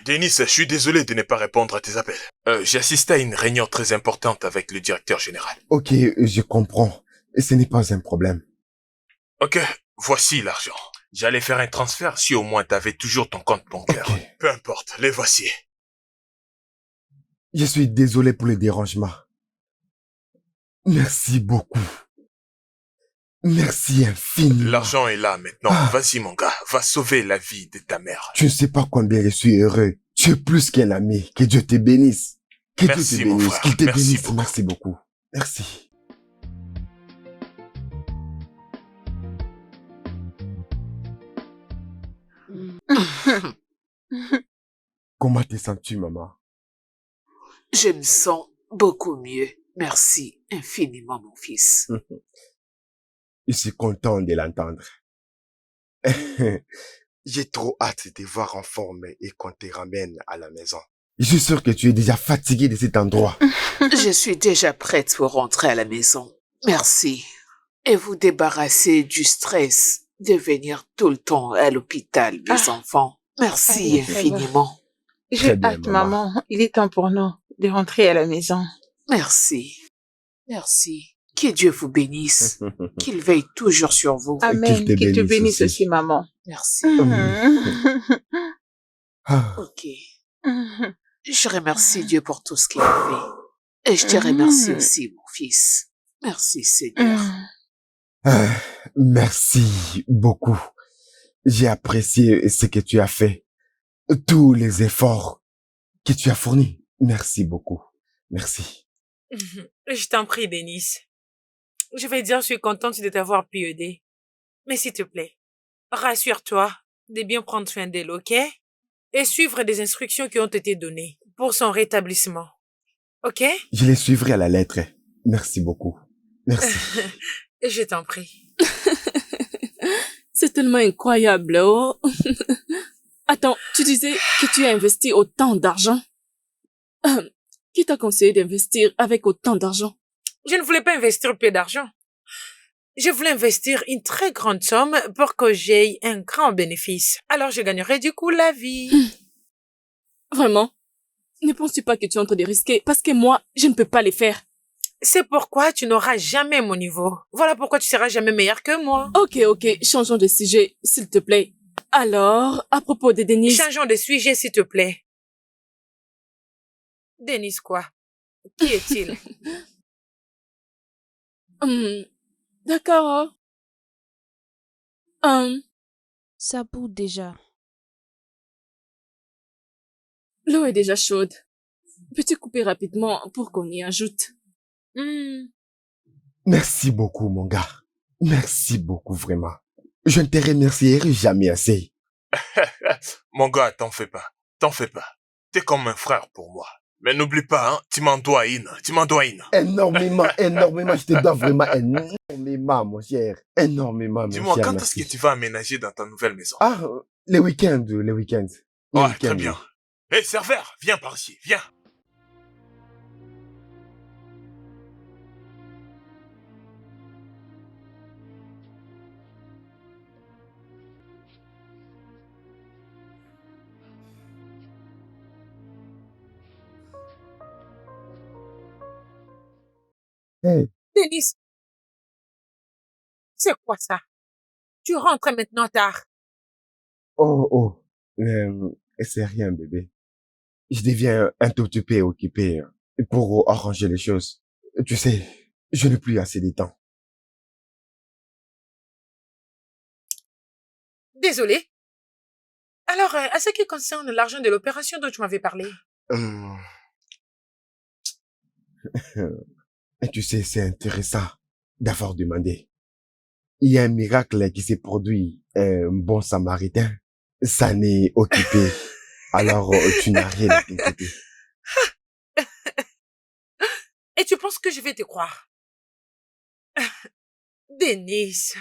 Denis, je suis désolé de ne pas répondre à tes appels. J'ai assisté à une réunion très importante avec le directeur général. Ok, je comprends. Et ce n'est pas un problème. Ok, voici l'argent. J'allais faire un transfert si au moins t'avais toujours ton compte bancaire. Ok. Peu importe, les voici. Je suis désolé pour le dérangement. Merci beaucoup. Merci infiniment. L'argent est là maintenant. Ah. Vas-y mon gars, va sauver la vie de ta mère. Tu ne sais pas combien je suis heureux. Tu es plus qu'un ami. Que Dieu te bénisse. Que Merci, Dieu te mon bénisse. frère. Qu'il te Merci bénisse. beaucoup. Merci beaucoup. Merci. Comment te sens-tu, maman? Je me sens beaucoup mieux. Merci infiniment, mon fils. Je suis content de l'entendre. J'ai trop hâte de te voir en forme et qu'on te ramène à la maison. Je suis sûr que tu es déjà fatigué de cet endroit. Je suis déjà prête pour rentrer à la maison. Merci. Et vous débarrasser du stress de venir tout le temps à l'hôpital, mes enfants. Merci Allez, ça va. infiniment. J'ai Très bien, hâte, maman. maman. Il est temps pour nous de rentrer à la maison. Merci. Merci. Que Dieu vous bénisse. Qu'il veille toujours sur vous. Amen. te Qu'il te bénisse bénisse aussi. aussi, maman. Merci. Ah, Ok. Je remercie Dieu pour tout ce qu'il a fait. Et je te remercie aussi, mon fils. Merci, Seigneur. ah, merci beaucoup. J'ai apprécié ce que tu as fait. Tous les efforts que tu as fournis. Merci beaucoup. Merci. Je t'en prie, Denis. Je vais dire, je suis contente de t'avoir pu aider. Mais s'il te plaît, rassure-toi de bien prendre soin d'elle, ok? Et suivre des instructions qui ont été données pour son rétablissement. Ok? Je les suivrai à la lettre. Merci beaucoup. Merci. Je t'en prie. C'est tellement incroyable, oh. Attends, tu disais que tu as investi autant d'argent? Qui t'a conseillé d'investir avec autant d'argent? Je ne voulais pas investir peu d'argent. Je voulais investir une très grande somme pour que j'aie un grand bénéfice. Alors je gagnerai du coup la vie. Vraiment? Ne penses-tu pas que tu es en train de risquer? Parce que moi, je ne peux pas les faire. C'est pourquoi tu n'auras jamais mon niveau. Voilà pourquoi tu seras jamais meilleur que moi. Ok, changeons de sujet, s'il te plaît. Alors, à propos de Denise... Changeons de sujet, s'il te plaît. Denise quoi? Qui est-il? D'accord. Ça bout déjà. L'eau est déjà chaude. Peux-tu couper rapidement pour qu'on y ajoute? Merci beaucoup, mon gars. Merci beaucoup, vraiment. Je ne te remercierai jamais assez. Mon gars, t'en fais pas. T'en fais pas. T'es comme un frère pour moi. Mais n'oublie pas, hein, tu m'en dois une. Tu m'en dois une. Énormément. Je te dois vraiment énormément, mon cher. Énormément, mon cher. Dis-moi, quand est-ce que tu vas aménager dans ta nouvelle maison? Ah, les week-ends. Ouais, très bien. Hé, serveur, viens par ici, viens. Hey. Denise, c'est quoi ça? Tu rentres maintenant tard. Oh. C'est rien, bébé. Je deviens un tout petit peu occupé pour arranger les choses. Tu sais, je n'ai plus assez de temps. Désolée. Alors, à ce qui concerne l'argent de l'opération dont tu m'avais parlé. Et tu sais, c'est intéressant d'avoir demandé. Il y a un miracle qui s'est produit, un bon samaritain. Ça n'est occupé. Alors, tu n'as rien à t'inquiéter. Et tu penses que je vais te croire? Denise,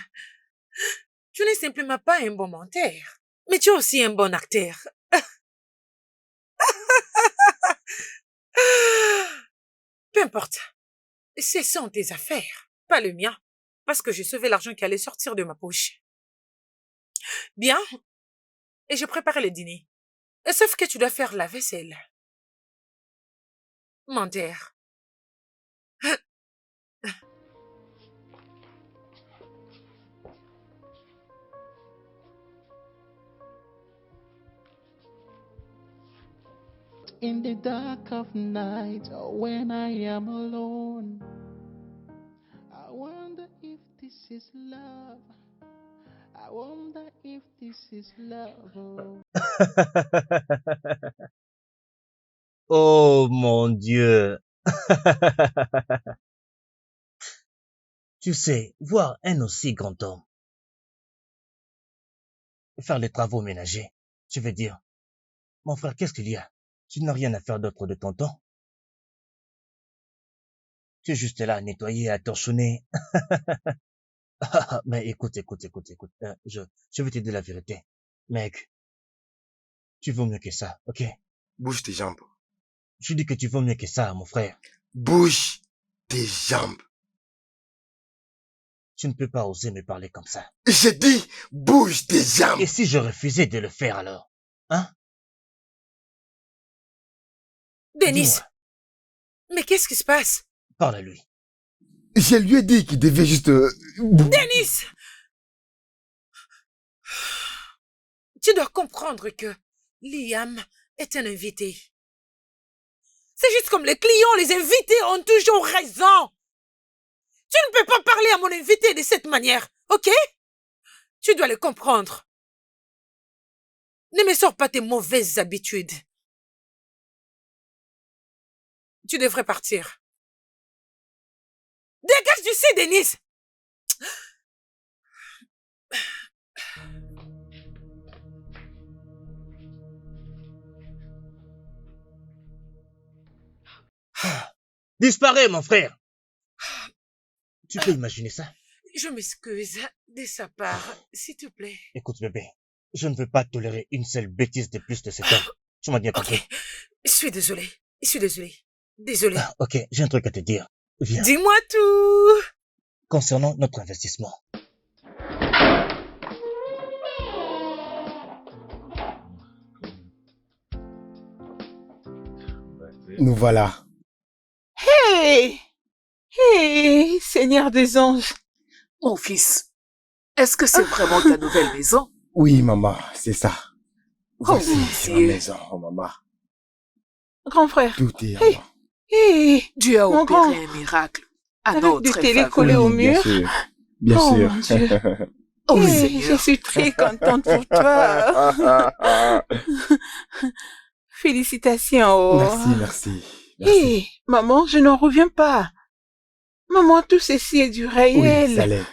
tu n'es simplement pas un bon menteur, mais tu es aussi un bon acteur. Peu importe. Ce sont tes affaires, pas le mien, parce que j'ai sauvé l'argent qui allait sortir de ma poche. Bien. Et je préparais le dîner. Sauf que tu dois faire la vaisselle. Menteur. In the dark of night, when I am alone, I wonder if this is love. I wonder if this is love. Oh mon Dieu. Tu sais, voir un aussi grand homme faire les travaux ménagers, je veux dire, mon frère, qu'est-ce qu'il y a? Tu n'as rien à faire d'autre de ton temps? Tu es juste là à nettoyer, à torchonner. Mais écoute, je vais te dire la vérité. Mec, tu vaux mieux que ça, ok? Bouge tes jambes. Je dis que tu vaux mieux que ça, mon frère. Bouge tes jambes. Tu ne peux pas oser me parler comme ça. J'ai dit, bouge tes jambes. Et si je refusais de le faire alors? Hein? Denise, mais qu'est-ce qui se passe? Parle à lui. Je lui ai dit qu'il devait juste... Denise! Tu dois comprendre que Liam est un invité. C'est juste comme les clients, les invités ont toujours raison. Tu ne peux pas parler à mon invité de cette manière, ok? Tu dois le comprendre. Ne me sors pas tes mauvaises habitudes. Tu devrais partir. Dégage d'ici, Denise! Disparais, mon frère! Tu peux imaginer ça? Je m'excuse de sa part, s'il te plaît. Écoute, bébé, je ne veux pas tolérer une seule bêtise de plus de cet homme. Tu m'as bien compris? Ok, je suis désolée. Désolée. Ok, j'ai un truc à te dire. Viens. Dis-moi tout! concernant notre investissement. Nous voilà. Hey! Hey! Seigneur des anges! Mon fils, est-ce que c'est vraiment ta nouvelle maison? Oui, maman, c'est ça. Voici mon ma Dieu. maison, maman. Grand frère. Tout est à Hey! moi. Hey! Dieu a Mon opéré grand. un miracle à Avec notre des télés faveur. collées au bien mur. sûr. Bien Oh, sûr. mon Dieu. Oh Hey, je Seigneur, suis très contente pour toi. Félicitations. Oh. Merci, merci. Hey, maman, je n'en reviens pas. Maman, tout ceci est du Oui, réel. ça l'est.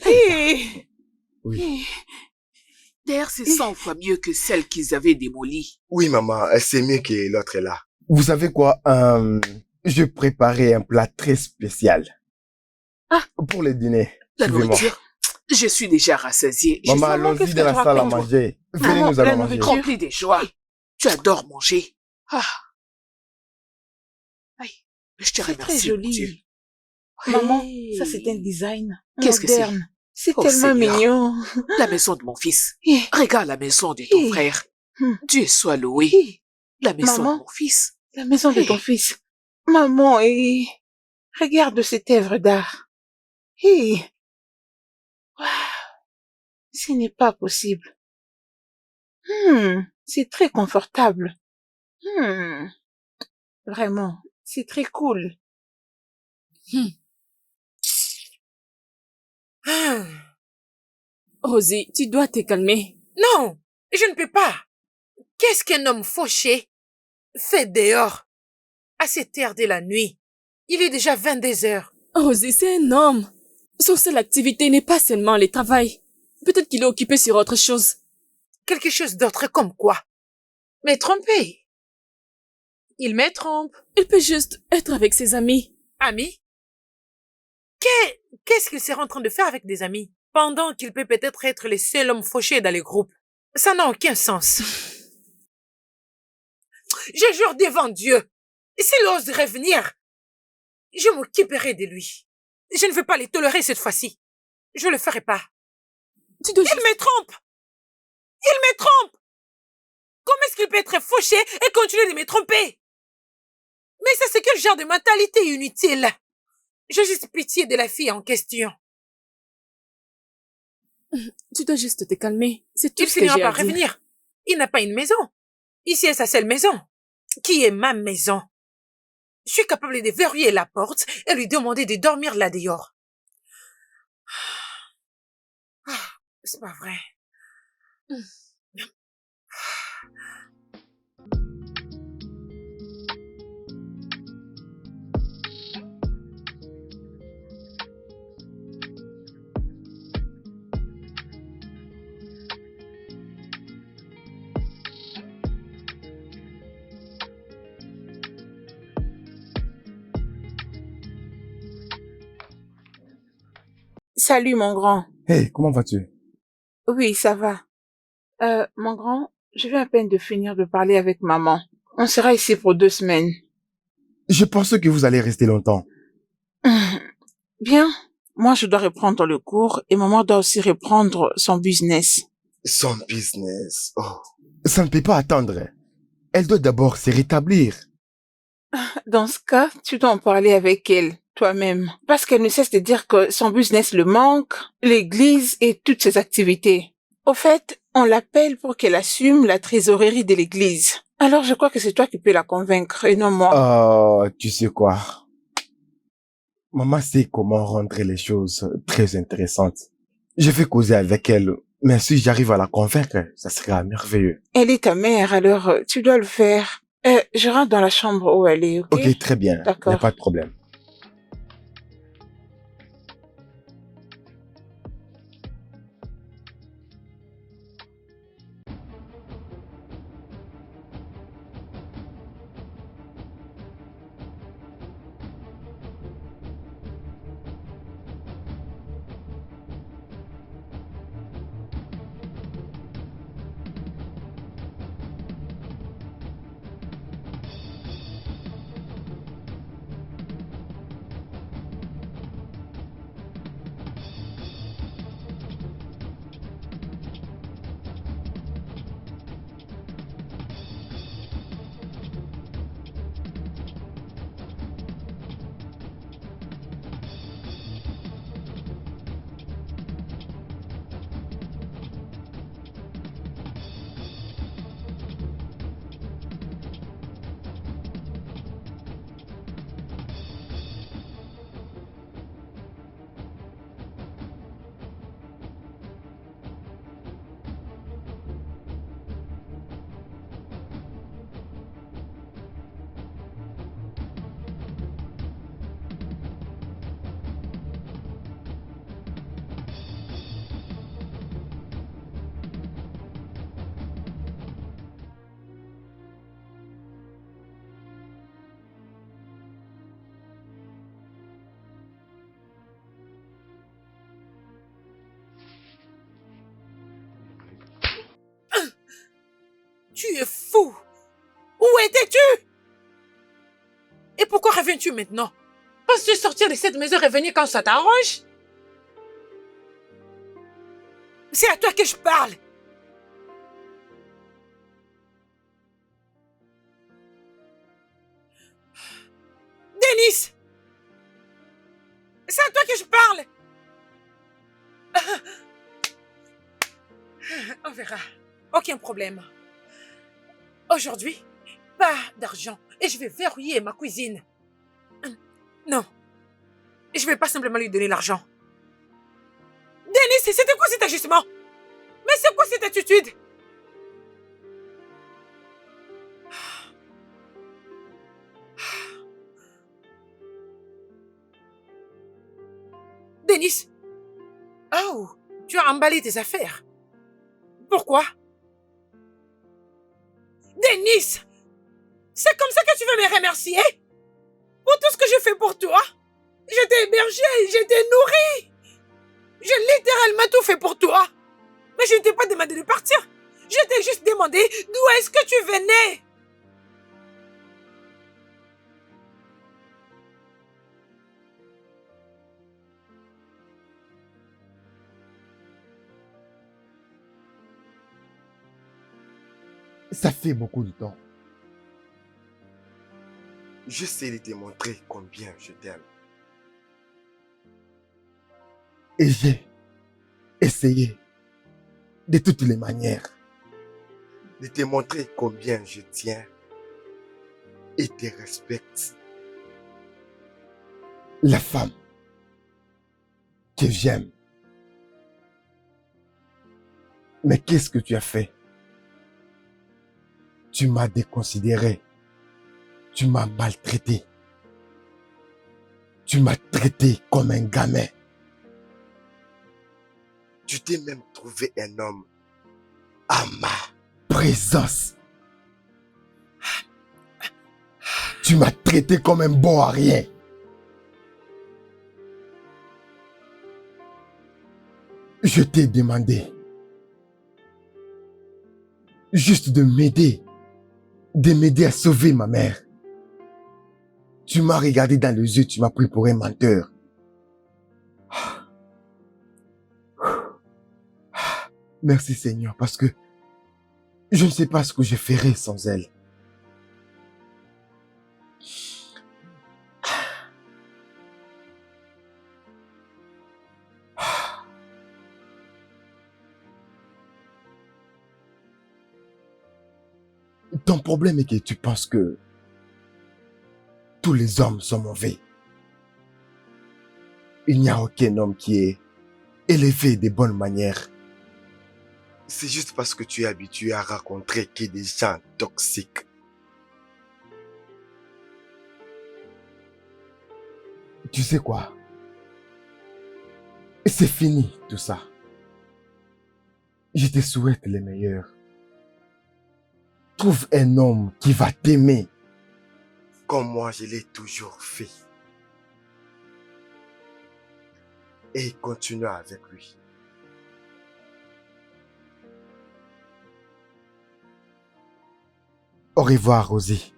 Hey. Oui. Hey. d'ailleurs c'est 100 fois mieux que celle qu'ils avaient démolie. Oui, maman, c'est mieux que l'autre est là. Vous savez quoi? Je préparais un plat très spécial. Ah. Pour le dîner. La Suivez-moi. nourriture, je suis déjà rassasiée. Je Maman, Maman, allons-y qu'est-ce dans que la tu salle à racontes? manger. Venez, Maman, nous la allons manger. nourriture. remplie de joie. Tu adores manger. Ah. Aïe, je te C'est très remercie, mon Dieu. joli. Maman, Hey. ça c'est un design Qu'est-ce que c'est? moderne. C'est Oh, tellement Seigneur. mignon. La maison de mon fils. Hey. Regarde la maison de ton Hey. frère. Hmm. Dieu soit loué. Hey. La maison Maman. de mon fils. La maison de ton Hey. fils. Maman, et regarde cette œuvre d'art. Hey. Waouh. Ce n'est pas possible. C'est très confortable. Vraiment, c'est très cool. Ah. Rosie, tu dois te calmer. Non, je ne peux pas. Qu'est-ce qu'un homme fauché fait dehors à cette heure de la nuit? Il est déjà 22 heures. Rosie, c'est un homme. Son seule activité n'est pas seulement le travail. Peut-être qu'il est occupé sur autre chose. Quelque chose d'autre comme quoi? Mais trompé. Il me trompe. Il peut juste être avec ses amis. Amis? Qu'est-ce qu'il serait en train de faire avec des amis? Pendant qu'il peut peut-être être le seul homme fauché dans le groupe. Ça n'a aucun sens. Je jure devant Dieu, s'il ose revenir, je m'occuperai de lui. Je ne veux pas les tolérer cette fois-ci. Je le ferai pas. Tu dois Il juste... me trompe! Il me trompe! Comment est-ce qu'il peut être fauché et continuer de me tromper? Mais ça, c'est quel genre de mentalité inutile? J'ai juste pitié de la fille en question. Tu dois juste te calmer. C'est tout Il ce que finira j'ai à par dire. revenir. Il n'a pas une maison. Ici est sa seule maison, qui est ma maison. Je suis capable de verrouiller la porte et lui demander de dormir là dehors. Ah, c'est pas vrai. Salut, mon grand. Hey, comment vas-tu? Oui, ça va. Mon grand, je viens à peine de finir de parler avec maman. On sera ici pour 2 semaines. Je pense que vous allez rester longtemps. Bien. Moi, je dois reprendre le cours et maman doit aussi reprendre son business. Son business. Oh. Ça ne peut pas attendre. Elle doit d'abord se rétablir. Dans ce cas, tu dois en parler avec elle, toi-même. Parce qu'elle ne cesse de dire que son business le manque, l'église et toutes ses activités. Au fait, on l'appelle pour qu'elle assume la trésorerie de l'église. Alors je crois que c'est toi qui peux la convaincre et non moi. Oh, tu sais quoi? Maman sait comment rendre les choses très intéressantes. Je vais causer avec elle, mais si j'arrive à la convaincre, ça sera merveilleux. Elle est ta mère, alors tu dois le faire. Je rentre dans la chambre où elle est, ok? Ok, très bien. D'accord. Y a pas de problème. Tu es fou. Où étais-tu? Et pourquoi reviens-tu maintenant? Penses-tu sortir de cette maison et revenir quand ça t'arrange? C'est à toi que je parle. Denis! C'est à toi que je parle. On verra. Aucun problème. Aujourd'hui, pas d'argent et je vais verrouiller ma cuisine. Non. Je vais pas simplement lui donner l'argent. Denis, c'était quoi cet ajustement? Mais c'est quoi cette attitude? Denis? Oh, tu as emballé tes affaires. Pourquoi? Denis! C'est comme ça que tu veux me remercier? Pour tout ce que je fais pour toi? Je t'ai hébergé, je t'ai nourri. J'ai littéralement tout fait pour toi. Mais je ne t'ai pas demandé de partir. Je t'ai juste demandé d'où est-ce que tu venais. Ça fait beaucoup de temps. J'essaie de te montrer combien je t'aime. Et j'ai essayé de toutes les manières. De te montrer combien je tiens et te respecte. La femme que j'aime. Mais qu'est-ce que tu as fait? Tu m'as déconsidéré. Tu m'as maltraité. Tu m'as traité comme un gamin. Tu t'es même trouvé un homme à ma présence. Tu m'as traité comme un bon à rien. Je t'ai demandé juste de m'aider à sauver ma mère. Tu m'as regardé dans les yeux, tu m'as pris pour un menteur. Merci Seigneur, parce que je ne sais pas ce que je ferais sans elle. Ton problème est que tu penses que tous les hommes sont mauvais. Il n'y a aucun homme qui est élevé de bonnes manières. C'est juste parce que tu es habitué à rencontrer que des gens toxiques. Tu sais quoi? C'est fini tout ça. Je te souhaite le meilleur. Trouve un homme qui va t'aimer. Comme moi je l'ai toujours fait. Et continue avec lui. Au revoir, Rosie.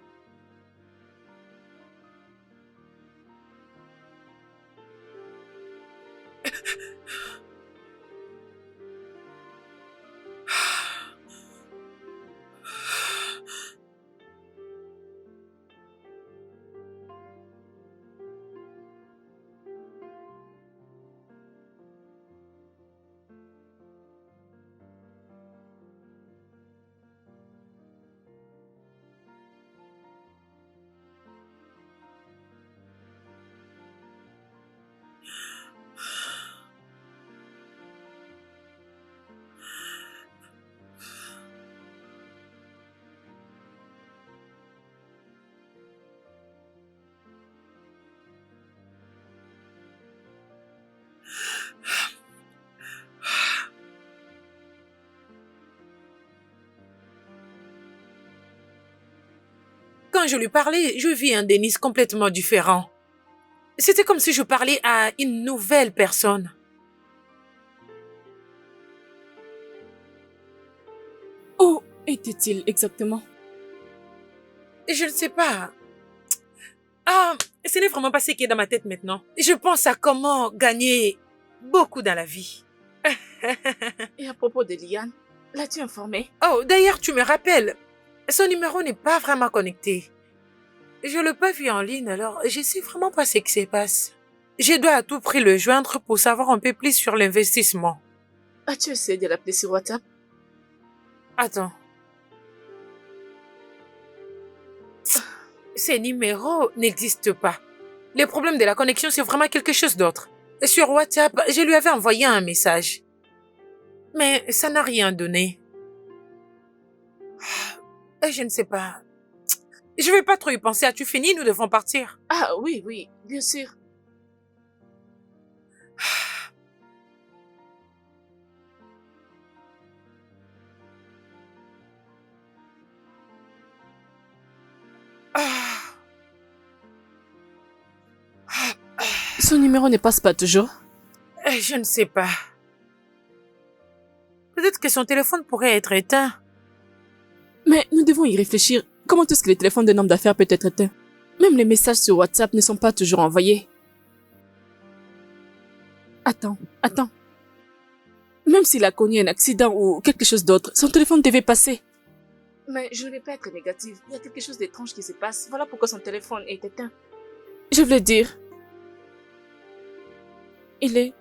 Quand je lui parlais, je vis un Denis complètement différent. C'était comme si je parlais à une nouvelle personne. Oh, était-il exactement? Je ne sais pas. Ah, ce n'est vraiment pas ce qui est dans ma tête maintenant. Je pense à comment gagner beaucoup dans la vie. Et à propos de Liane, l'as-tu informé? Oh, d'ailleurs, tu me rappelles, son numéro n'est pas vraiment connecté. Je ne l'ai pas vu en ligne, alors je sais vraiment pas ce qui se passe. Je dois à tout prix le joindre pour savoir un peu plus sur l'investissement. As-tu essayé de l'appeler sur WhatsApp? Attends. Ces numéros n'existent pas. Le problème de la connexion, c'est vraiment quelque chose d'autre. Sur WhatsApp, je lui avais envoyé un message. Mais ça n'a rien donné. Je ne sais pas. Je vais pas trop y penser. As-tu fini? Nous devons partir. Ah oui, oui, bien sûr. Son numéro ne passe pas toujours? Je ne sais pas. Peut-être que son téléphone pourrait être éteint. Mais nous devons y réfléchir. Comment est-ce que le téléphone d'un homme d'affaires peut être éteint? Même les messages sur WhatsApp ne sont pas toujours envoyés. Attends. Même s'il a connu un accident ou quelque chose d'autre, son téléphone devait passer. Mais je ne vais pas être négative. Il y a quelque chose d'étrange qui se passe. Voilà pourquoi son téléphone est éteint. Je voulais dire... Il est...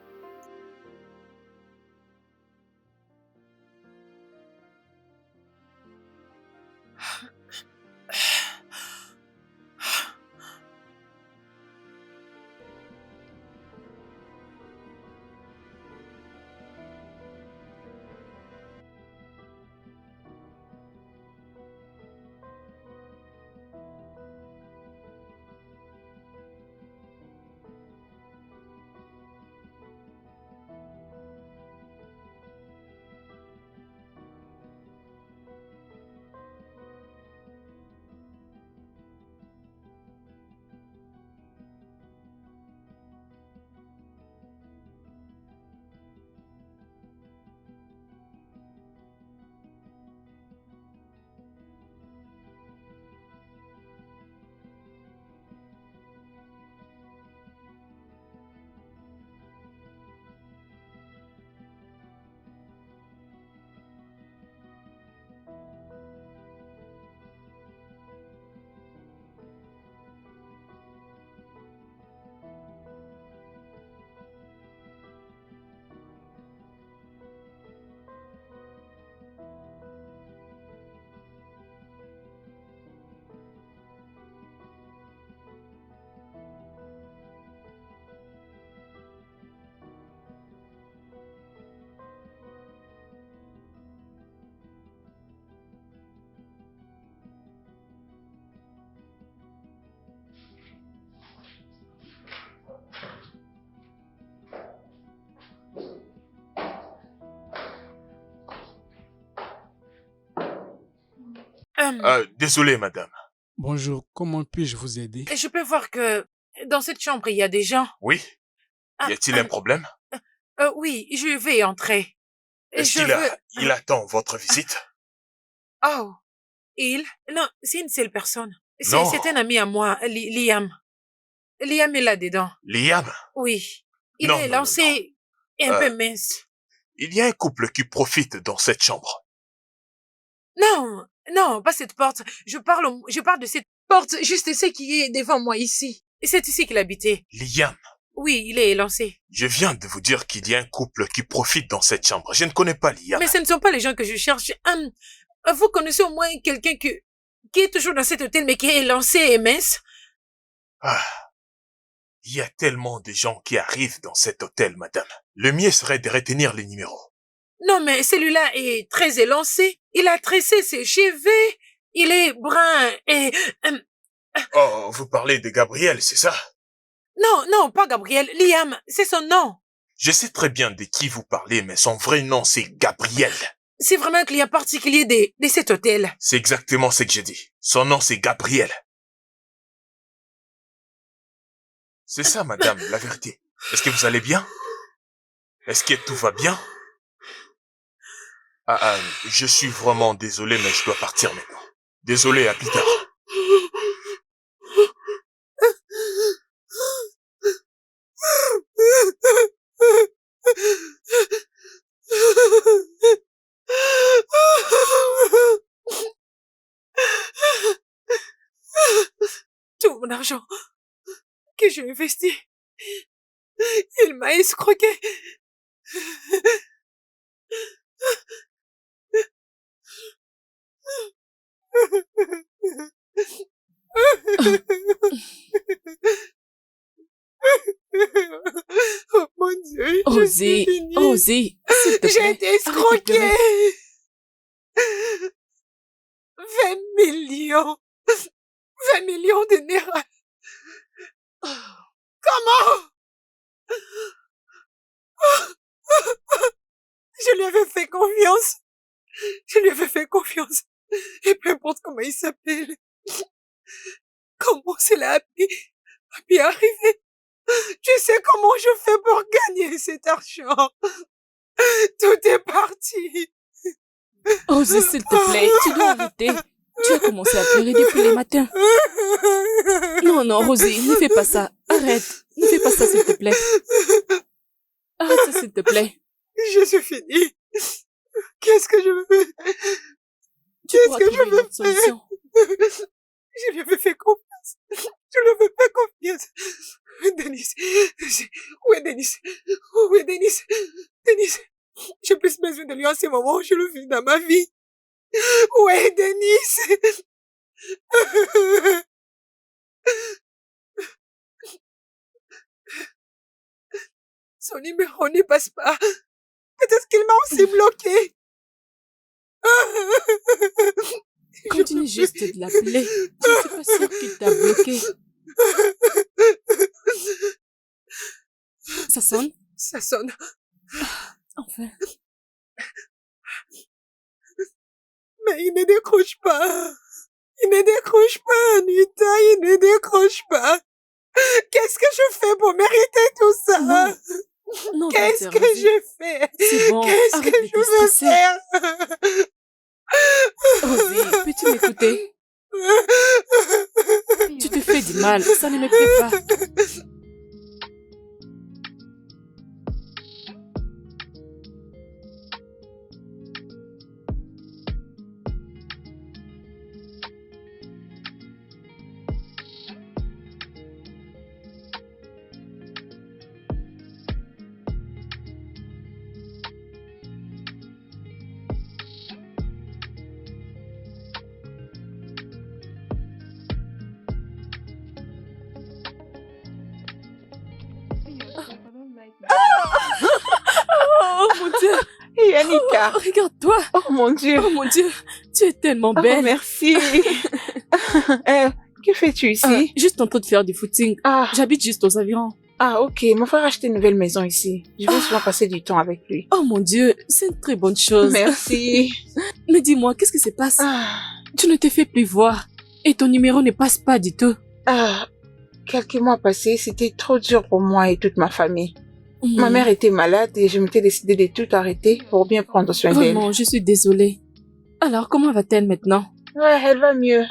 Désolé, madame. Bonjour, comment puis-je vous aider? Je peux voir que dans cette chambre, il y a des gens. Oui? Y a-t-il un problème? Oui, je vais entrer. Est-ce qu'il attend votre visite? Oh, il? Non, c'est une seule personne. Non. C'est un ami à moi, Liam. Liam est là-dedans. Liam? Oui. Il Non, est non, lancé et un peu mince. Il y a un couple qui profite dans cette chambre. Non, pas cette porte. Je parle de cette porte, juste celle qui est devant moi ici. C'est ici qu'il habitait. Liam? Oui, il est lancé. Je viens de vous dire qu'il y a un couple qui profite dans cette chambre. Je ne connais pas Liam. Mais ce ne sont pas les gens que je cherche. Vous connaissez au moins quelqu'un qui est toujours dans cet hôtel mais qui est lancé et mince? Ah. Il y a tellement de gens qui arrivent dans cet hôtel, madame. Le mieux serait de retenir les numéros. Non, mais celui-là est très élancé. Il a tressé ses cheveux. Il est brun et... Oh, vous parlez de Gabriel, c'est ça? Non, pas Gabriel. Liam, c'est son nom. Je sais très bien de qui vous parlez, mais son vrai nom, c'est Gabriel. C'est vraiment un client particulier de cet hôtel. C'est exactement ce que j'ai dit. Son nom, c'est Gabriel. C'est ça, madame, la vérité. Est-ce que vous allez bien? Est-ce que tout va bien? Je suis vraiment désolé, mais je dois partir maintenant. Désolé, à plus tard. Tout mon argent que j'ai investi, il m'a escroqué. Oh mon Dieu, je suis Rosie, finie. Rosie, s'il te J'ai plaît. été arrête de escroquée. pleurer. 20 millions. 20 millions de naira. Comment? Je lui avais fait confiance. Je lui avais fait confiance. Et peu importe comment il s'appelle. Comment cela a pu arriver? Tu sais comment je fais pour gagner cet argent? Tout est parti. Rosie, s'il te plaît, tu dois arrêter. Tu as commencé à pleurer depuis le matin. Non, non, Rosie, ne fais pas ça. Arrête. Ne fais pas ça, s'il te plaît. Arrête ça, s'il te plaît. Je suis finie. Qu'est-ce que je veux faire? Qu'est-ce que je veux faire? Je lui avais fait confiance. Je lui avais fait confiance. Denis. Où est Denis? Où est Denis? Denis. J'ai plus besoin de lui en ce moment. Je le vis dans ma vie. Où est Denis? Son numéro ne passe pas. Peut-être qu'il m'a aussi bloqué. Continue juste de l'appeler. Je ne suis pas sûre qu'il t'a bloqué. Ça sonne? Ça sonne. Enfin. Mais il ne décroche pas. Il ne décroche pas, Anita. Il ne décroche pas. Qu'est-ce que je fais pour mériter tout ça? Non. Non, qu'est-ce que je fais? C'est bon. Qu'est-ce que je veux faire? Rosie, peux-tu m'écouter? Tu te fais du mal. Ça ne me plaît pas. Oh mon Dieu! Yannicka! Oh, regarde-toi! Oh mon Dieu! Oh mon Dieu! Tu es tellement belle! Oh, merci! Que fais-tu ici? Juste en train de faire du footing. J'habite juste aux environs. Ah, ok. Mon frère a acheté une nouvelle maison ici. Je vais souvent passer du temps avec lui. Oh mon Dieu, c'est une très bonne chose. Merci. Mais dis-moi, qu'est-ce qui se passe? Tu ne te fais plus voir. Et ton numéro ne passe pas du tout. Quelques mois passés, c'était trop dur pour moi et toute ma famille. Ma mère était malade et je m'étais décidé de tout arrêter pour bien prendre soin d'elle. Vraiment, je suis désolée. Alors, comment va-t-elle maintenant? Ouais, elle va mieux.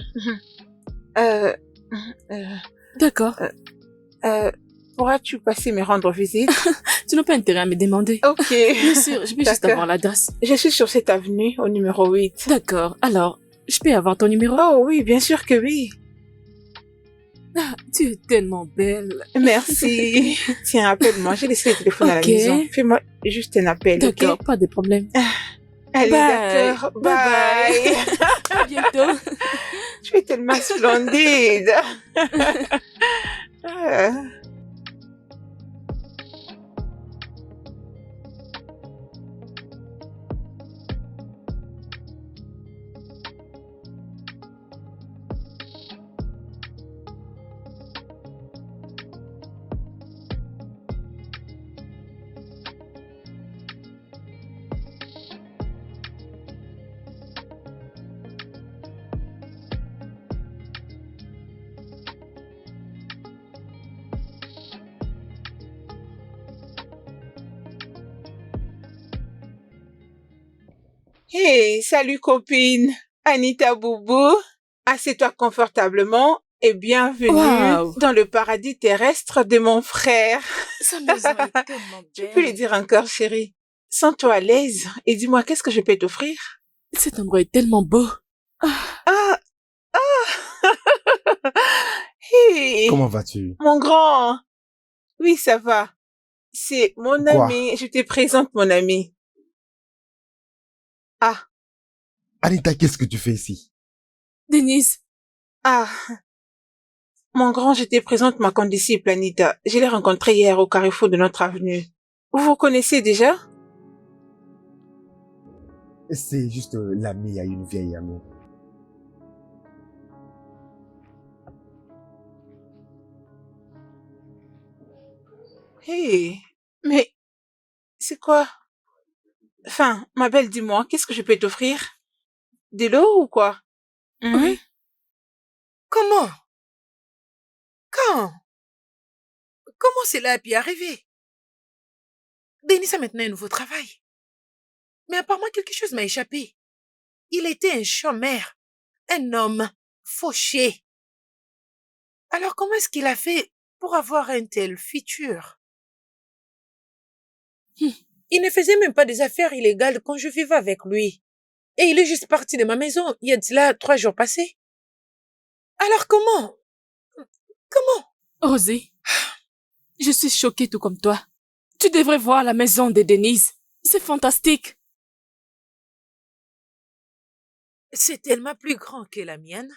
D'accord. Pourras-tu passer me rendre visite? Tu n'as pas intérêt à me demander. Ok. Bien sûr, je vais juste avoir l'adresse. Je suis sur cette avenue, au numéro 8. D'accord. Alors, je peux avoir ton numéro? Oh oui, bien sûr que oui. Ah, tu es tellement belle. Merci. Tiens, appelle-moi. J'ai laissé le téléphone à la maison. Fais-moi juste un appel, ok? D'accord, pas de problème. Allez, Bye. d'accord. Bye. À bientôt. Tu es tellement splendide. Hey, salut copine. Anita Boubou, assieds-toi confortablement et bienvenue Waouh. dans le paradis terrestre de mon frère. Sa maison est tellement Tu peux lui belle. dire encore, chérie. Sens-toi à l'aise et dis-moi qu'est-ce que je peux t'offrir. Cet endroit est tellement beau. Ah, hey, Comment vas-tu? mon grand. Oui, ça va. C'est mon Quoi? ami. Je te présente mon ami. Ah, Anita, qu'est-ce que tu fais ici? Denise, ah. Mon grand, je te présente ma condisciple Anita. Je l'ai rencontrée hier au carrefour de notre avenue. Vous vous connaissez déjà? C'est juste l'ami à une vieille amie. Hey, mais c'est quoi? Enfin, ma belle, dis-moi, qu'est-ce que je peux t'offrir? De l'eau ou quoi? Oui. Comment? Quand? Comment cela a pu arriver? Denis a maintenant un nouveau travail. Mais apparemment quelque chose m'a échappé. Il était un chômeur, un homme fauché. Alors comment est-ce qu'il a fait pour avoir un tel futur? Il ne faisait même pas des affaires illégales quand je vivais avec lui. Et il est juste parti de ma maison il y a de cela 3 jours passés. Alors comment? Comment? Rosé, je suis choquée tout comme toi. Tu devrais voir la maison de Denise. C'est fantastique. C'est tellement plus grand que la mienne.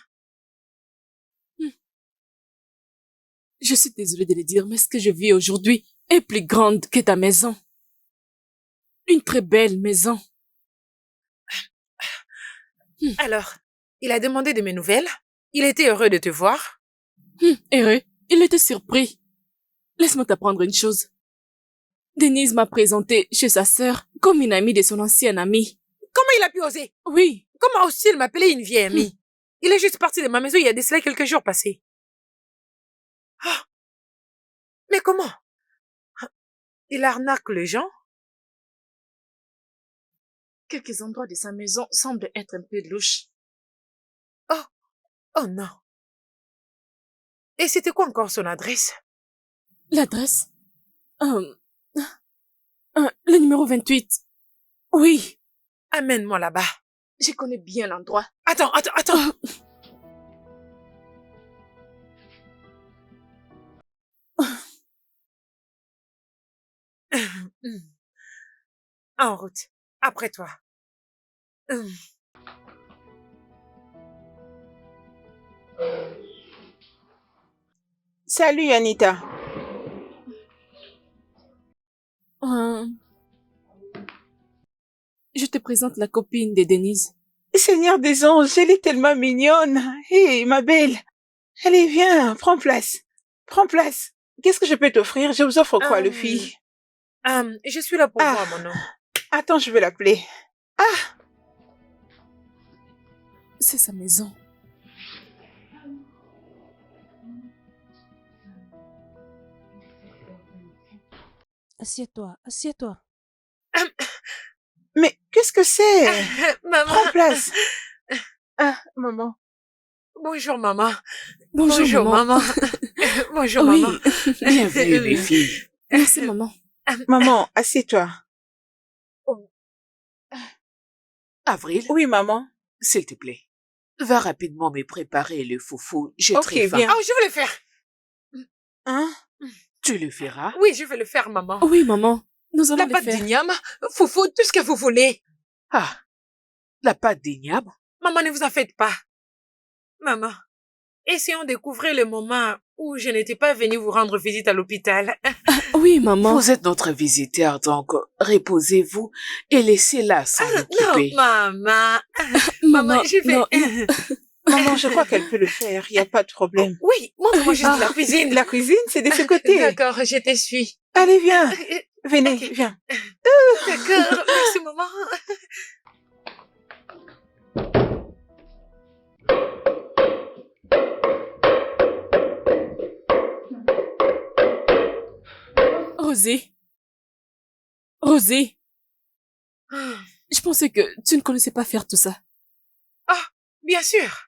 Je suis désolée de le dire, mais ce que je vis aujourd'hui est plus grande que ta maison. Une très belle maison. Alors, il a demandé de mes nouvelles. Il était heureux de te voir. Heureux, il était surpris. Laisse-moi t'apprendre une chose. Denise m'a présenté chez sa sœur comme une amie de son ancienne amie. Comment il a pu oser? Oui, Comment aussi il m'appelait une vieille amie? Il est juste parti de ma maison il y a de cela quelques jours passés. Ah! Mais comment? Il arnaque les gens? quelques endroits de sa maison semblent être un peu louches. Oh non. Et c'était quoi encore son adresse? L'adresse? Le numéro 28. Oui, Amène-moi là-bas. je connais bien l'endroit. Attends. En route. Après toi. Salut Anita. Je te présente la copine de Denise. Seigneur des anges, elle est tellement mignonne. Hé, ma belle. Allez, viens, prends place. Prends place. Qu'est-ce que je peux t'offrir? Je vous offre quoi, le fille? Je suis là pour Ah. voir mon nom. Attends, je vais l'appeler. Ah, C'est sa maison. Assieds-toi, assieds-toi. mais qu'est-ce que c'est? Maman. Prends place. Ah, maman. Bonjour maman. Bonjour, maman. Bonjour Oui, maman. Bienvenue, Oui. mes filles. merci maman. Maman, assieds-toi. Avril, Oui, maman. s'il te plaît, va rapidement me préparer le foufou. J'ai Ok, très faim. viens. Oh, je vais le faire. Hein? Tu le feras? Oui, je vais le faire maman. Oui, maman. Nous allons La le pâte faire. d'igname, foufou, tout ce que vous voulez. Ah, la pâte d'igname? Maman, ne vous en faites pas. Maman, essayons de couvrir le moment où je n'étais pas venue vous rendre visite à l'hôpital. Oui, maman. Vous êtes notre visiteur, donc reposez-vous et laissez-la s'en Non, occuper. maman. Maman, je vais... non, Maman, je crois qu'elle peut le faire. Il n'y a pas de problème. Oui, montre-moi juste Ah, la cuisine. La cuisine, c'est de ce côté. D'accord, je te suis. Allez, viens. Venez, Ok. viens. D'accord, merci maman. Rosé. Rosé. Je pensais que tu ne connaissais pas faire tout ça. Ah, bien sûr.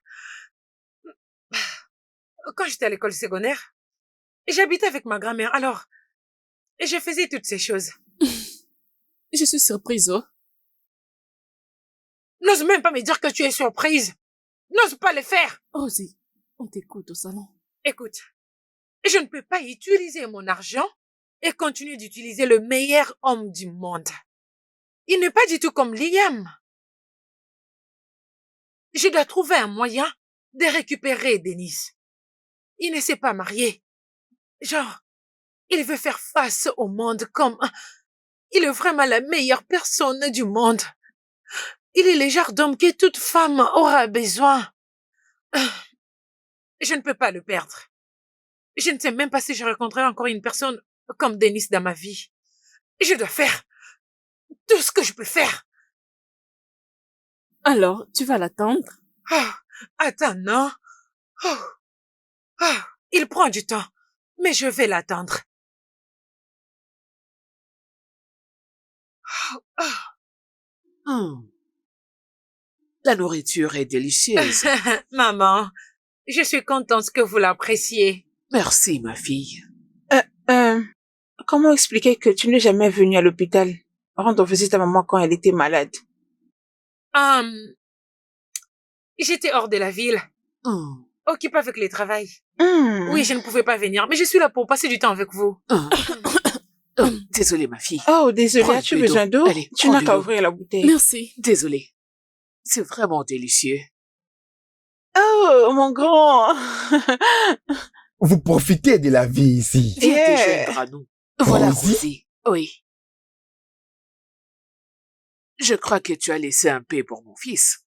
Quand j'étais à l'école secondaire, j'habitais avec ma grand-mère, alors je faisais toutes ces choses. Je suis surprise, oh. N'ose même pas me dire que tu es surprise. N'ose pas le faire. Rosie, on t'écoute au salon. Écoute, je ne peux pas utiliser mon argent et continuer d'utiliser le meilleur homme du monde. Il n'est pas du tout comme Liam. Je dois trouver un moyen de récupérer Denis. Il ne s'est pas marié. Genre, il veut faire face au monde comme... Il est vraiment la meilleure personne du monde. Il est le genre d'homme que toute femme aura besoin. Je ne peux pas le perdre. Je ne sais même pas si je rencontrerai encore une personne comme Denis dans ma vie. Je dois faire tout ce que je peux faire. Alors, tu vas l'attendre? Oh, attends, non. Il prend du temps, mais je vais l'attendre. La nourriture est délicieuse. Maman, je suis contente que vous l'appréciez. Merci, ma fille. Comment expliquer que tu n'es jamais venue à l'hôpital rendre visite à maman quand elle était malade? J'étais hors de la ville, occupée avec le travail. Oui, je ne pouvais pas venir, mais je suis là pour passer du temps avec vous. Désolée, ma fille. Oh, désolée, Prends un as-tu peu besoin d'eau? Allez, Tu prends n'as de qu'à l'eau. ouvrir la bouteille. Merci. Désolée. C'est vraiment délicieux. Oh, mon grand. Vous profitez de la vie ici. Viens te Yeah. joindre à nous. Voilà, Rosie? Rosie. Oui. Je crois que tu as laissé un peu pour mon fils.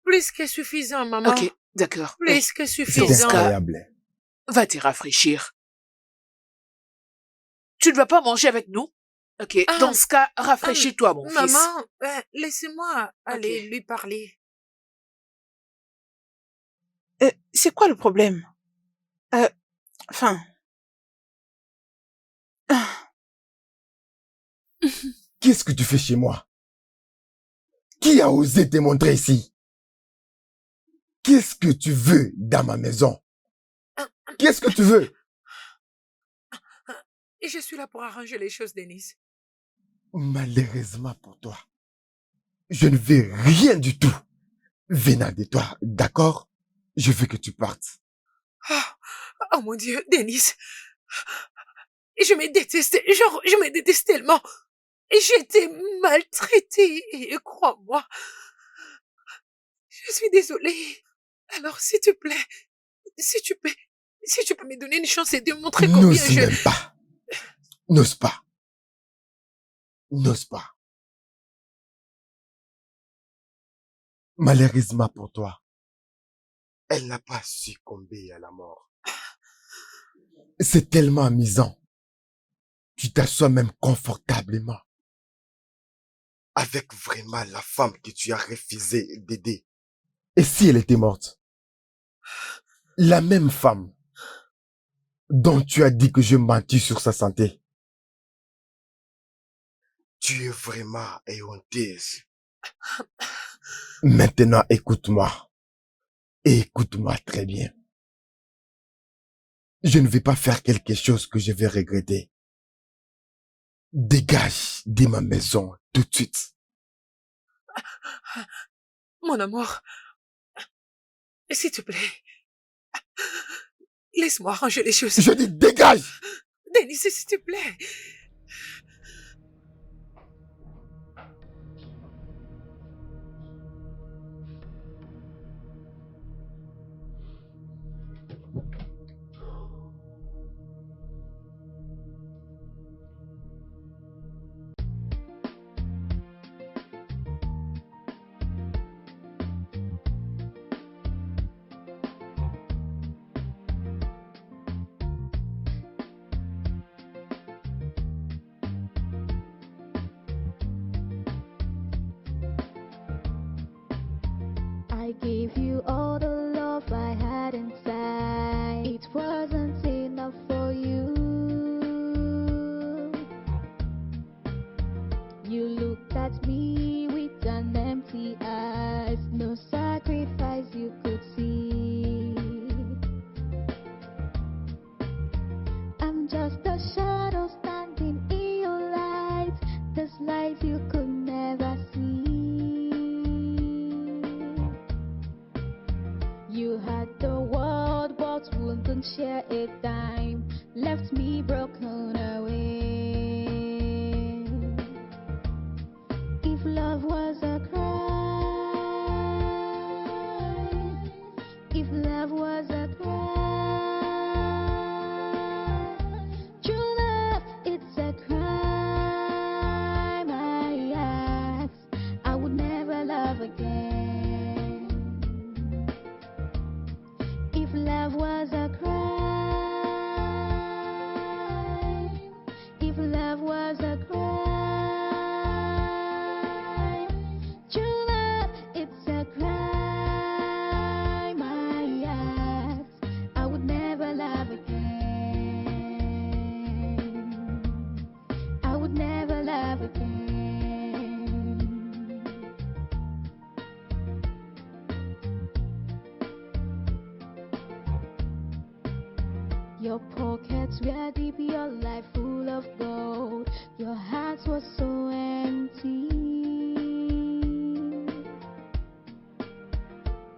Plus que suffisant, maman. Ok, d'accord. Plus que C'est suffisant. incroyable. Va te rafraîchir. Tu ne vas pas manger avec nous? Ok, dans ce cas, rafraîchis-toi, mon fils. Maman, laissez-moi aller Ok. lui parler. C'est quoi le problème? Enfin... Qu'est-ce que tu fais chez moi? Qui a osé te montrer ici? Qu'est-ce que tu veux dans ma maison? Qu'est-ce que tu veux? Et je suis là pour arranger les choses, Denis. Malheureusement pour toi, je ne veux rien du tout venant de toi, d'accord? Je veux que tu partes. Oh mon Dieu, Denis. Je me déteste, genre, je me déteste tellement. J'ai été maltraitée, et crois-moi. Je suis désolée. Alors, s'il te plaît, si tu peux me donner une chance et démontrer combien N'ose je... même pas. N'ose pas. N'ose pas. Malheureusement pour toi, elle n'a pas succombé à la mort. C'est tellement amusant. Tu t'assois même confortablement. Avec vraiment la femme que tu as refusé d'aider. Et si elle était morte? La même femme dont tu as dit que je mentis sur sa santé. Tu es vraiment honteuse. Maintenant, écoute-moi. Et écoute-moi très bien. Je ne vais pas faire quelque chose que je vais regretter. Dégage de ma maison tout de suite. Mon amour, s'il te plaît, laisse-moi arranger les choses. Je dis dégage! Denis, s'il te plaît. I gave you all the love I had inside. It wasn't enough for you. You looked at me with wouldn't share a dime, left me broken away. If love was a crime, if love was a crime, true love, it's a crime. I ask, I would never love again. If love was a crime, if love was a crime, true love, it's a crime. I ask, I would never love again. I would never love again. Your pockets were deep, your life full of gold. Your heart was so empty.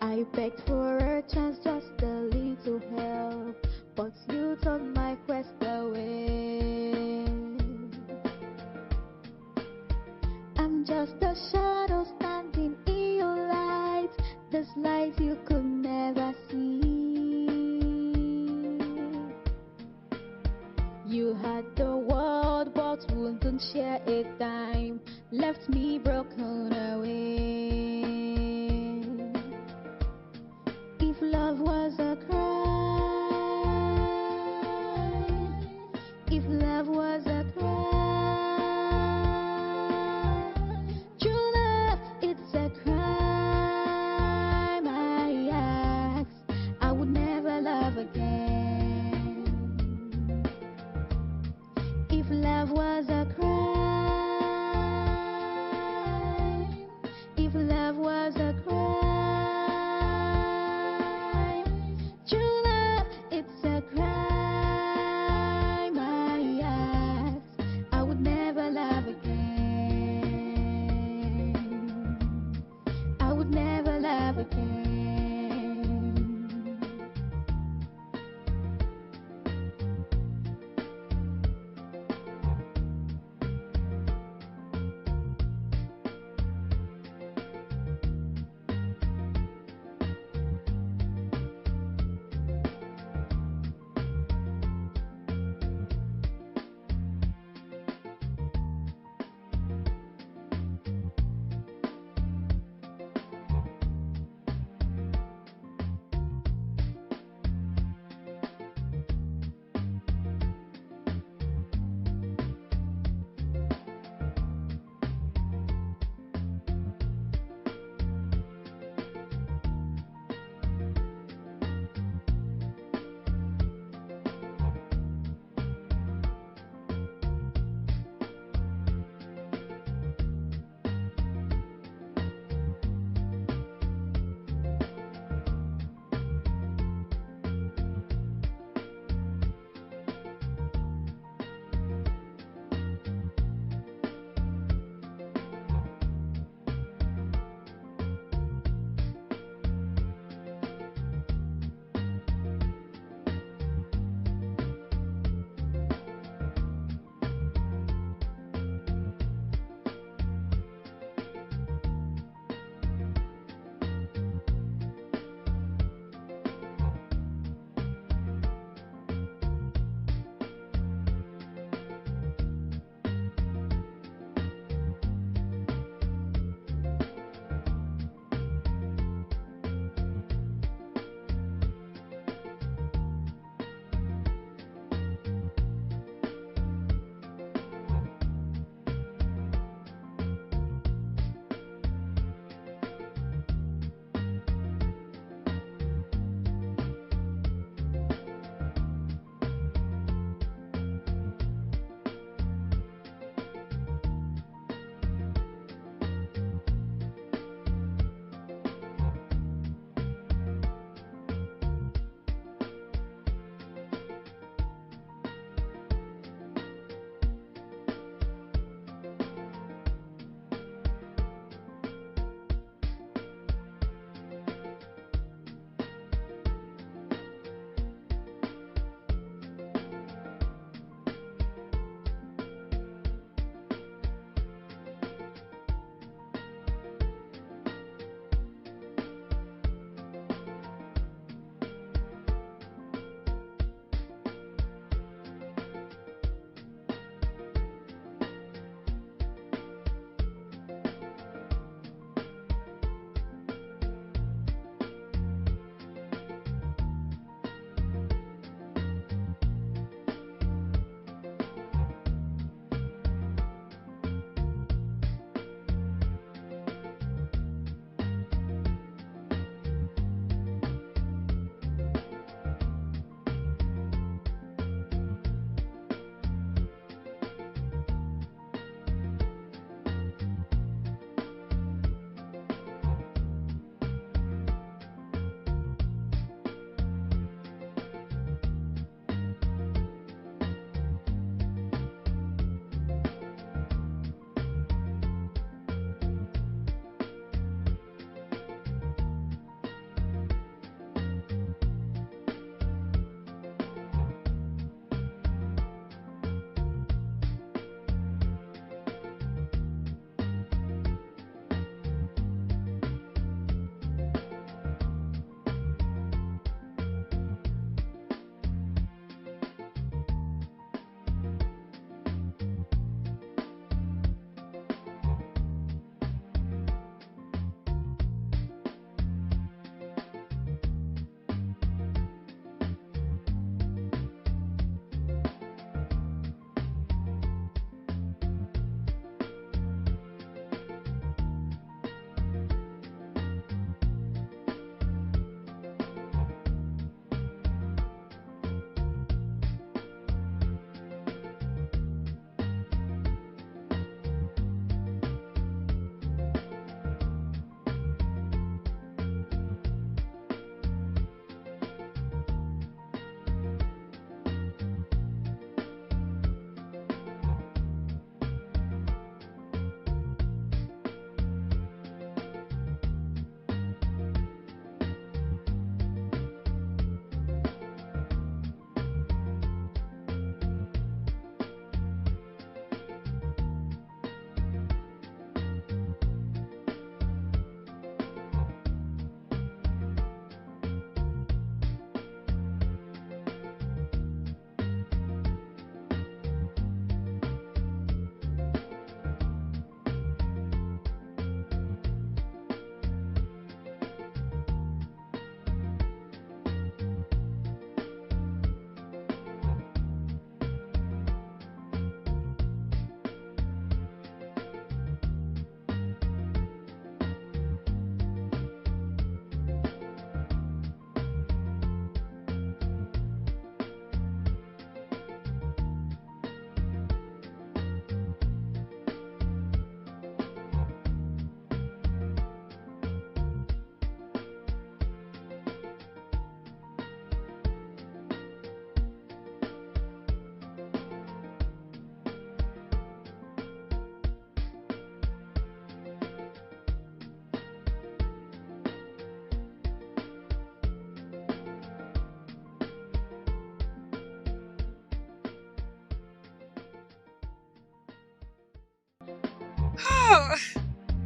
I begged for a chance, just a little help, but you turned my quest away. I'm just a shadow standing in your light, this light you could never see. You had the world but wouldn't share a dime, left me broken away. If love was a crime, if love was a crime, true love, it's a crime. I ask, I would never love again. If love was a crime, if love was a crime, true love, it's a crime. I ask, I would never love again. I would never love again.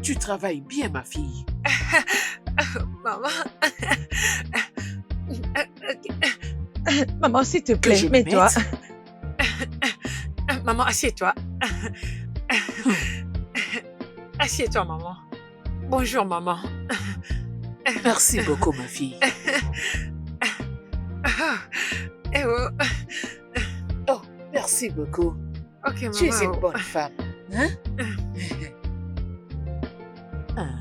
Tu travailles bien, ma fille. Maman. Maman, s'il te Que plaît, je me mets-toi. mette? Maman, assieds-toi. Assieds-toi, maman. Bonjour, maman. Merci beaucoup, ma fille. Eh oh. Oh, merci beaucoup. Ok, maman. Tu es une oh. bonne femme. Hein? Ah.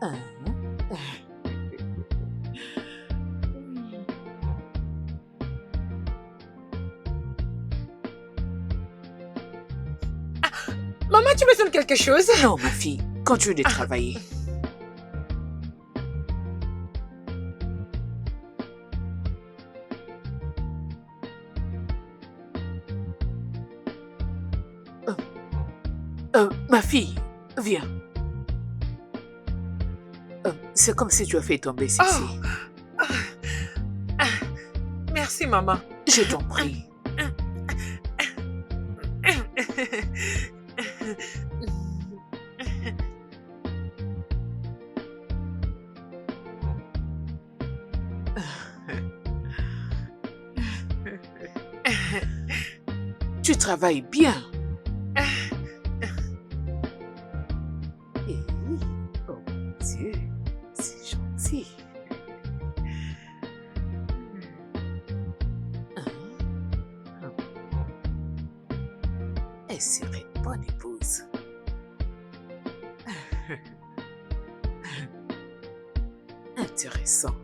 Ah. Maman, tu me donnes quelque chose? Non, ma fille, continue de travailler. Ma fille, viens. C'est comme si tu as fait tomber ceci. Oh. Merci, maman. Je t'en prie. Tu travailles bien. Oh mon Dieu, c'est gentil. Elle serait une bonne épouse. Intéressant.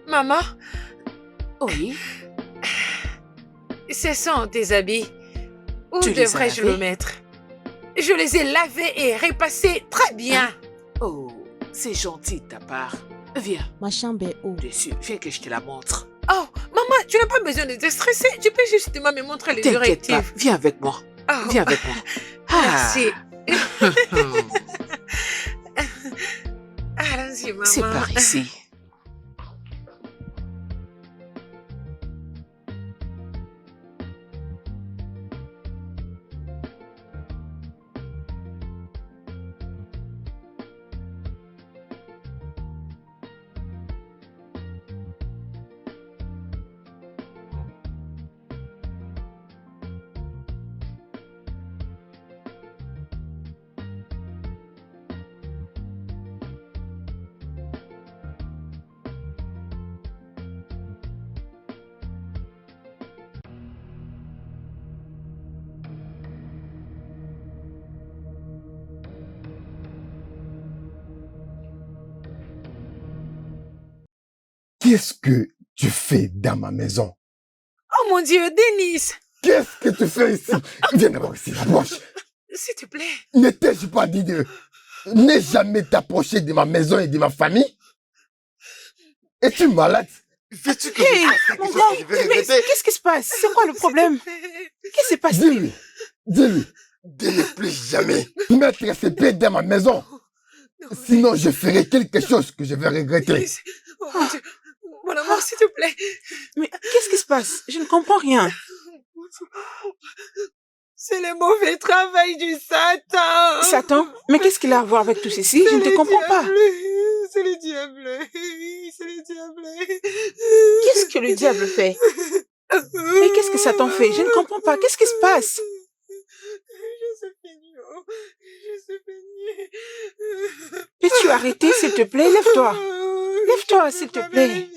Maman, Oui, ce sont tes habits. Où Tu les as devrais-je lavés? le mettre? Je les ai lavés et repassés très bien. oh, c'est gentil de ta part. Viens, Ma chambre est haut. dessus, viens que je te la montre. Oh, maman, tu n'as pas besoin de te stresser. Tu peux justement me montrer les T'inquiète pas, directives. viens avec moi. Oh, Viens avec moi. merci. Allons-y, maman. C'est par ici. Qu'est-ce que tu fais dans ma maison? Oh mon Dieu, Denis, Qu'est-ce que tu fais ici? Viens d'abord ici, approche. s'il te plaît. Ne t'ai-je pas dit de ne jamais t'approcher de ma maison et de ma famille? Es-tu malade? Veux-tu que Hey, je fasse quelque mon chose gars, que je vais mais regretter? qu'est-ce qui se passe? C'est quoi le problème? Qu'est-ce qui s'est passé? Dis-lui, dis-lui, de ne plus jamais mettre ses pieds dans ma maison. Sinon, je ferai quelque chose que je vais regretter. Denis, oh mon Dieu. Mon amour, s'il te plaît. Mais qu'est-ce qui se passe? Je ne comprends rien. C'est le mauvais travail du Satan. Satan? Mais qu'est-ce qu'il a à voir avec tout ceci? Je ne te comprends pas. C'est le diable. C'est le diable. Qu'est-ce que le diable fait? Mais qu'est-ce que Satan fait? Je ne comprends pas. Qu'est-ce qui se passe? Peux-tu arrêter, s'il te plaît? Lève-toi. Lève-toi, s'il te plaît.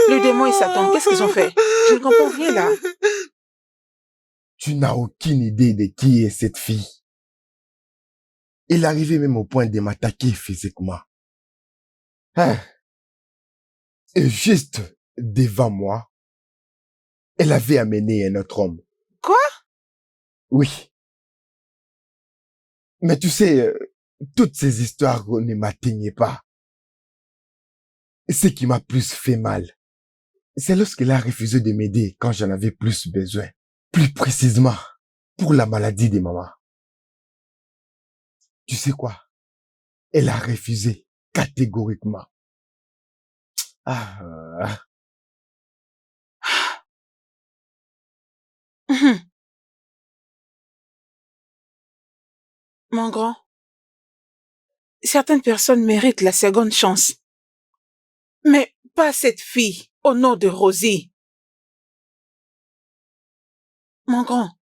Le démon et Satan, qu'est-ce qu'ils ont fait? Je ne comprends rien là. Tu n'as aucune idée de qui est cette fille. Il arrivait même au point de m'attaquer physiquement. Hein? Et juste devant moi, elle avait amené un autre homme. Quoi? Oui. Mais tu sais, toutes ces histoires ne m'atteignaient pas. Ce qui m'a plus fait mal, c'est lorsqu'elle a refusé de m'aider quand j'en avais plus besoin. Plus précisément, pour la maladie de maman. Tu sais quoi? Elle a refusé catégoriquement. Ah, Mon grand, certaines personnes méritent la seconde chance. Mais pas cette fille, au nom de Rosie. Mon grand,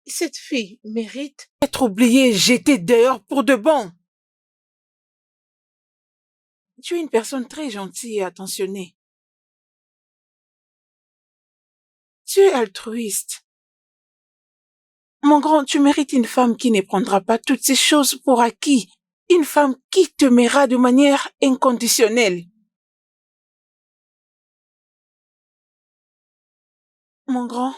cette fille mérite d'être oubliée, jetée dehors pour de bon. Tu es une personne très gentille et attentionnée. Tu es altruiste. Mon grand, tu mérites une femme qui ne prendra pas toutes ces choses pour acquis. Une femme qui t'aimera de manière inconditionnelle. Mon grand,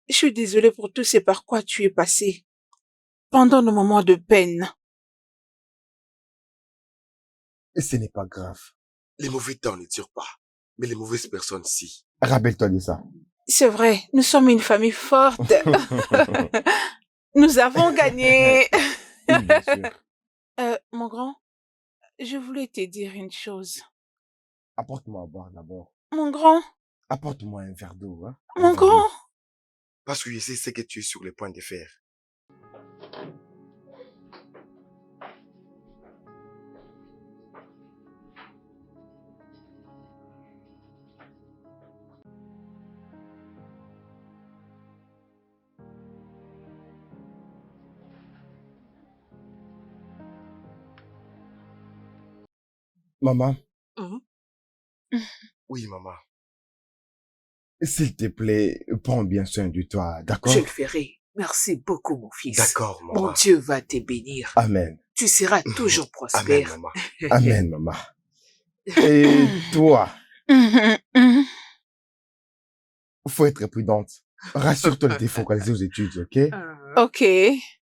je suis désolée pour tout ce par quoi tu es passé pendant nos moments de peine. ce n'est pas grave. Les mauvais temps ne durent pas, mais les mauvaises personnes, si. Rappelle-toi de ça. C'est vrai, nous sommes une famille forte. Nous avons gagné. Oui, bien sûr. Mon grand, je voulais te dire une chose. Apporte-moi à boire d'abord. Mon grand, Apporte-moi un verre d'eau, hein. Un mon verre d'eau. grand. Parce que je sais ce que tu es sur le point de faire. Maman, Oui, maman. s'il te plaît, prends bien soin de toi, d'accord? Je le ferai. Merci beaucoup, mon fils. D'accord, Mon maman. Dieu va te bénir. Amen. Tu seras toujours Amen, prospère. maman. Amen, maman. Et toi, faut être prudente. Rassure-toi de te focaliser aux études, ok? Ok.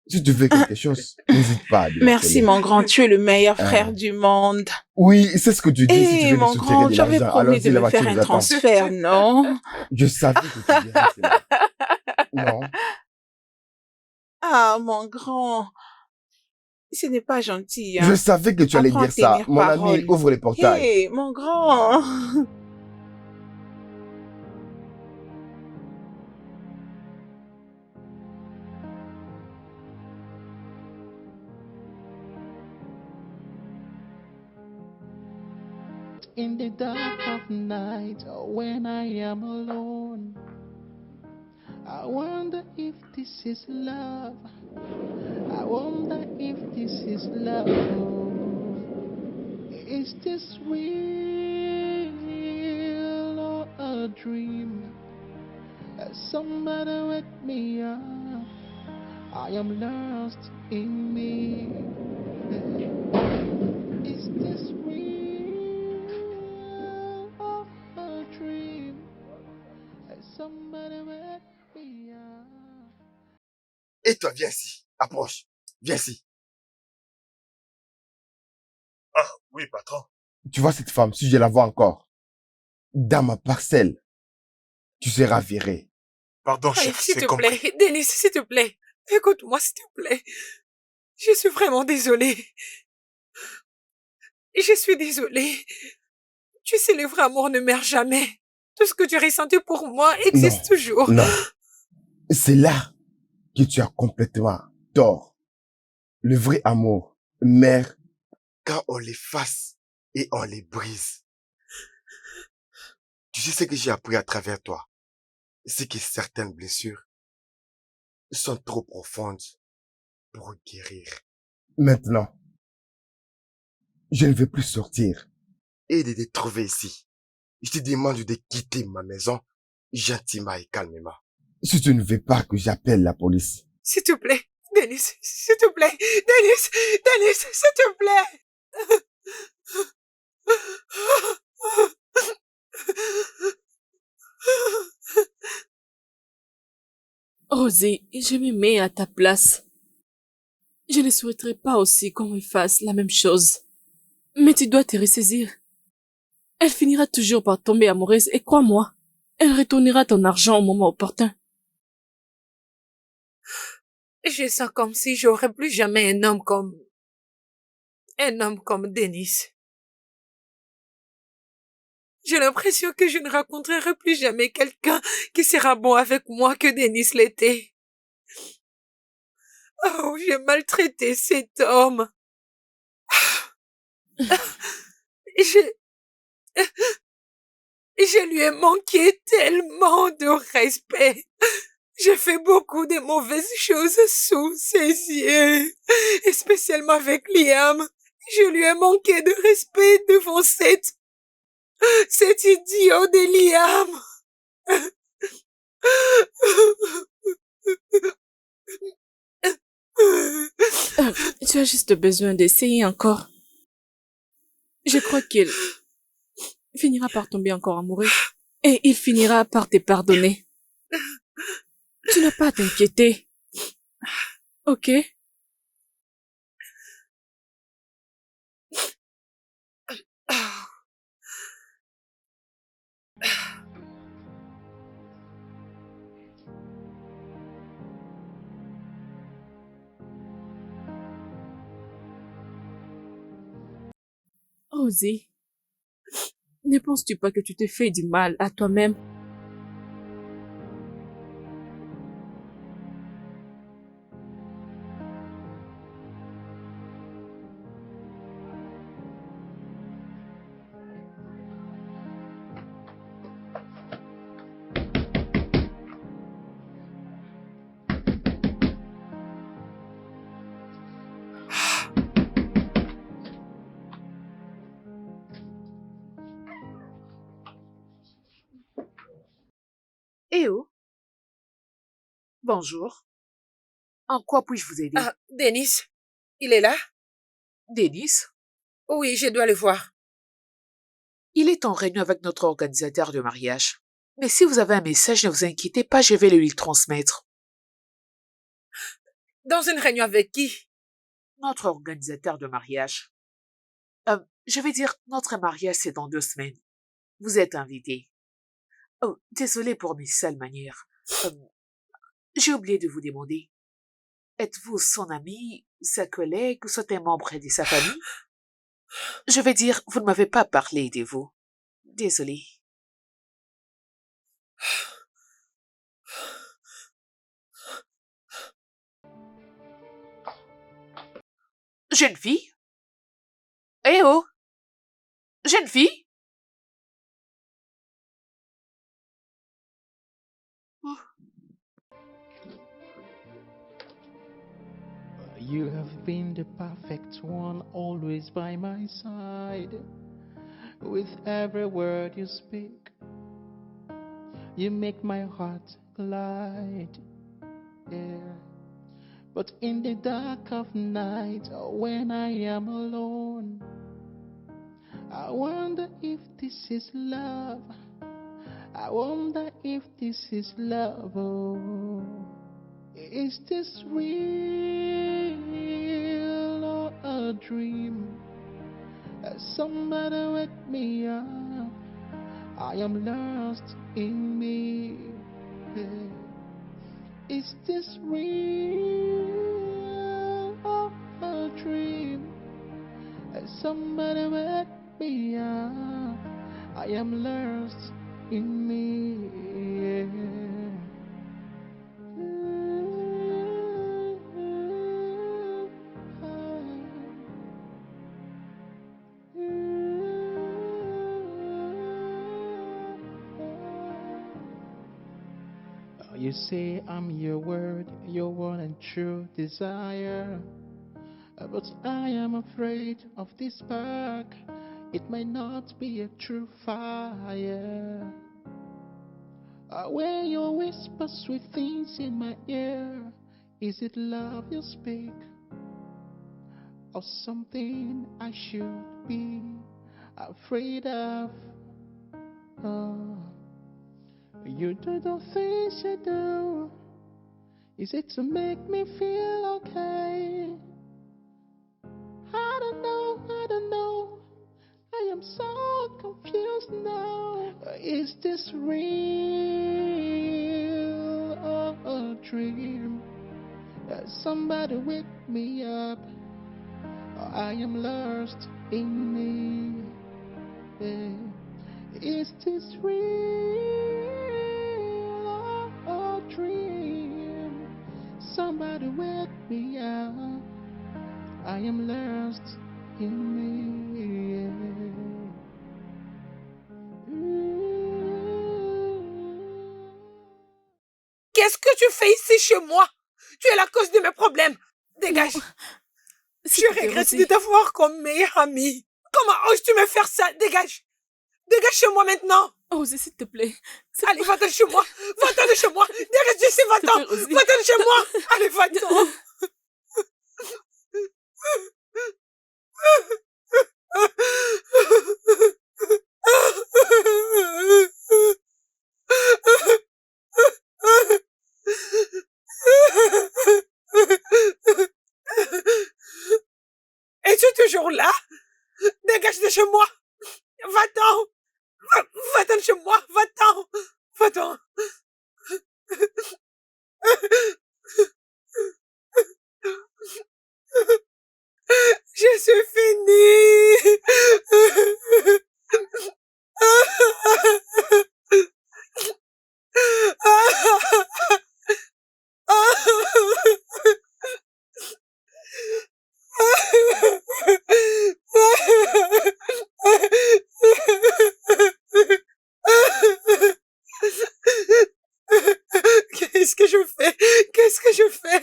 Si tu veux quelque chose, n'hésite pas à dire. Merci, mon grand. Tu es le meilleur frère du monde. Oui, c'est ce que tu dis si tu Eh, veux mon nous grand, soutirer de tu avais l'argent. promis Allons-y, de la me faire voiture un nous attend. transfert, non? Je savais que tu dirais cela. Non. Ah, mon grand. Ce n'est pas gentil, hein. Je savais que tu allais Apprends à dire ça. tenir Mon ami, parole. ouvre les portails. Hey, mon grand. In the dark of night, when I am alone, I wonder if this is love. I wonder if this is love. Is this real or a dream? Somebody wake me up. I am lost in me. Is this real or a dream? Somebody wake me up. Et toi, viens ici. Approche. Viens ici. Ah, oui, patron. Tu vois cette femme, si je la vois encore, dans ma parcelle, tu seras viré. Pardon, Hey, chef, s'il c'est te compris. plaît, Denis, s'il te plaît. Écoute-moi, s'il te plaît. Je suis vraiment désolée. Je suis désolée. Tu sais, le vrai amour ne meurt jamais. Tout ce que tu ressentais pour moi existe toujours. Non. C'est là que tu as complètement tort. Le vrai amour, mère, Quand on les fasse et on les brise. Tu sais ce que j'ai appris à travers toi? C'est que certaines blessures sont trop profondes pour guérir. maintenant, je ne veux plus sortir. Et de te trouver ici. Je te demande de quitter ma maison gentiment et calmement. Si tu ne veux pas que j'appelle la police, S'il te plaît, Denis, s'il te plaît. Denis, Denis, s'il te plaît. Rosie, je me mets à ta place. Je ne souhaiterais pas aussi qu'on me fasse la même chose. Mais tu dois te ressaisir. Elle finira toujours par tomber amoureuse et crois-moi, elle retournera ton argent au moment opportun. Je sens comme si j'aurais plus jamais un homme comme Denis. J'ai l'impression que je ne rencontrerai plus jamais quelqu'un qui sera bon avec moi que Denis l'était. Oh, j'ai maltraité cet homme. Je lui ai manqué tellement de respect. J'ai fait beaucoup de mauvaises choses sous ses yeux, et spécialement avec Liam. Je lui ai manqué de respect devant cet idiot de Liam. Tu as juste besoin d'essayer encore. Je crois qu'il finira par tomber encore amoureux et il finira par te pardonner. Tu n'as pas à t'inquiéter. Ok? Rosie, ne penses-tu pas que tu te fais du mal à toi-même? Eh oh, bonjour. En quoi puis-je vous aider? Ah, Denis, il est là? Denis? Oui, je dois le voir. Il est en réunion avec notre organisateur de mariage. Mais si vous avez un message, ne vous inquiétez pas, je vais le lui transmettre. Dans une réunion avec qui? Notre organisateur de mariage. Je vais dire, notre mariage, c'est dans 2 semaines. Vous êtes invité. Oh, désolé pour mes sales manières. J'ai oublié de vous demander. Êtes-vous son ami, sa collègue ou soit un membre de sa famille? Je vais dire, vous ne m'avez pas parlé de vous. Désolé. Jeune fille? Eh oh! Jeune fille? You have been the perfect one, always by my side. With every word you speak, you make my heart glide. Yeah. But in the dark of night, when I am alone, I wonder if this is love. I wonder if this is love. Oh, is this real or a dream? Somebody wake me up. I am lost in me. Is this real or a dream? Somebody wake me up. I am lost in me. You say I'm your word, your one and true desire. But I am afraid of this spark. It might not be a true fire. When you whisper sweet things in my ear, is it love you speak? Or something I should be afraid of? Oh, you do the things you do. Is it to make me feel okay? I don't know, I don't know. I am so confused now. Is this real or a dream? Somebody wake me up. I am lost in me. Is this real or a dream? Somebody wake me up. I am lost in me. Qu'est-ce que tu fais ici chez moi? Tu es la cause de mes problèmes. Dégage. Je regrette de t'avoir comme meilleure amie. Comment oses-tu me faire ça? Dégage. Dégage chez moi maintenant. Osez, s'il te plaît. Allez, va-t'en de chez moi. Va-t'en de chez moi. Dégage d'ici, va-t'en. Va-t'en de chez moi. Allez, va-t'en. Es-tu toujours là? Dégage de chez moi. Va-t'en. Va-t'en de chez moi. Va-t'en. Va-t'en. Je suis fini. Qu'est-ce que je fais? Qu'est-ce que je fais?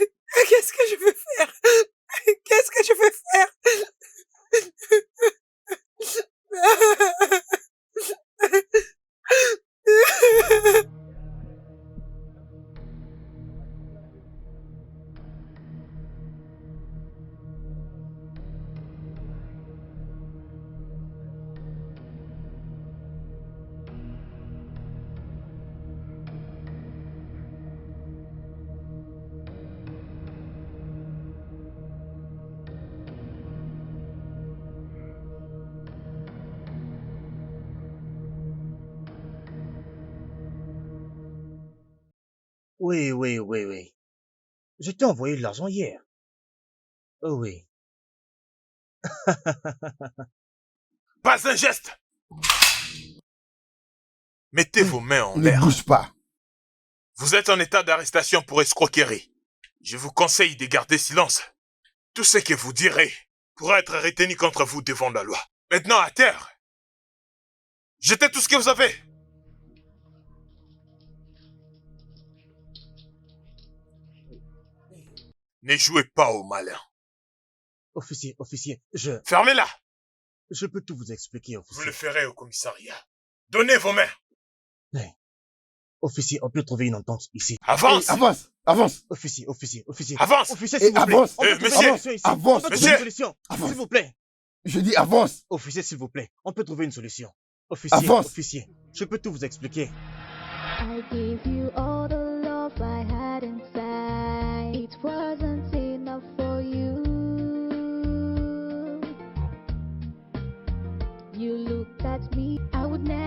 Qu'est-ce que je vais faire? Qu'est-ce que je vais faire? Oui. Je t'ai envoyé de l'argent hier. Oh oui. Pas un geste! Mettez vos mains en Ne l'air. bouge pas. Vous êtes en état d'arrestation pour escroquerie. Je vous conseille de garder silence. Tout ce que vous direz pourra être retenu contre vous devant la loi. Maintenant, à terre. Jetez tout ce que vous avez. Ne jouez pas au malin. Officier, Fermez-la. Je peux tout vous expliquer, officier. Vous le ferez au commissariat. Donnez vos mains. Officier, on peut trouver une entente ici. Avance. Avance. Officier. Avance. Officier, s'il vous plaît. Avance. On peut trouver monsieur. une solution ici. Avance. On peut trouver une solution. Avance. S'il vous plaît. Je dis avance. Officier, s'il vous plaît. On peut trouver une solution. Officier. Avance. Officier. Je peux tout vous expliquer. I gave you all the love I had inside. It wasn't enough for you. You looked at me, I would never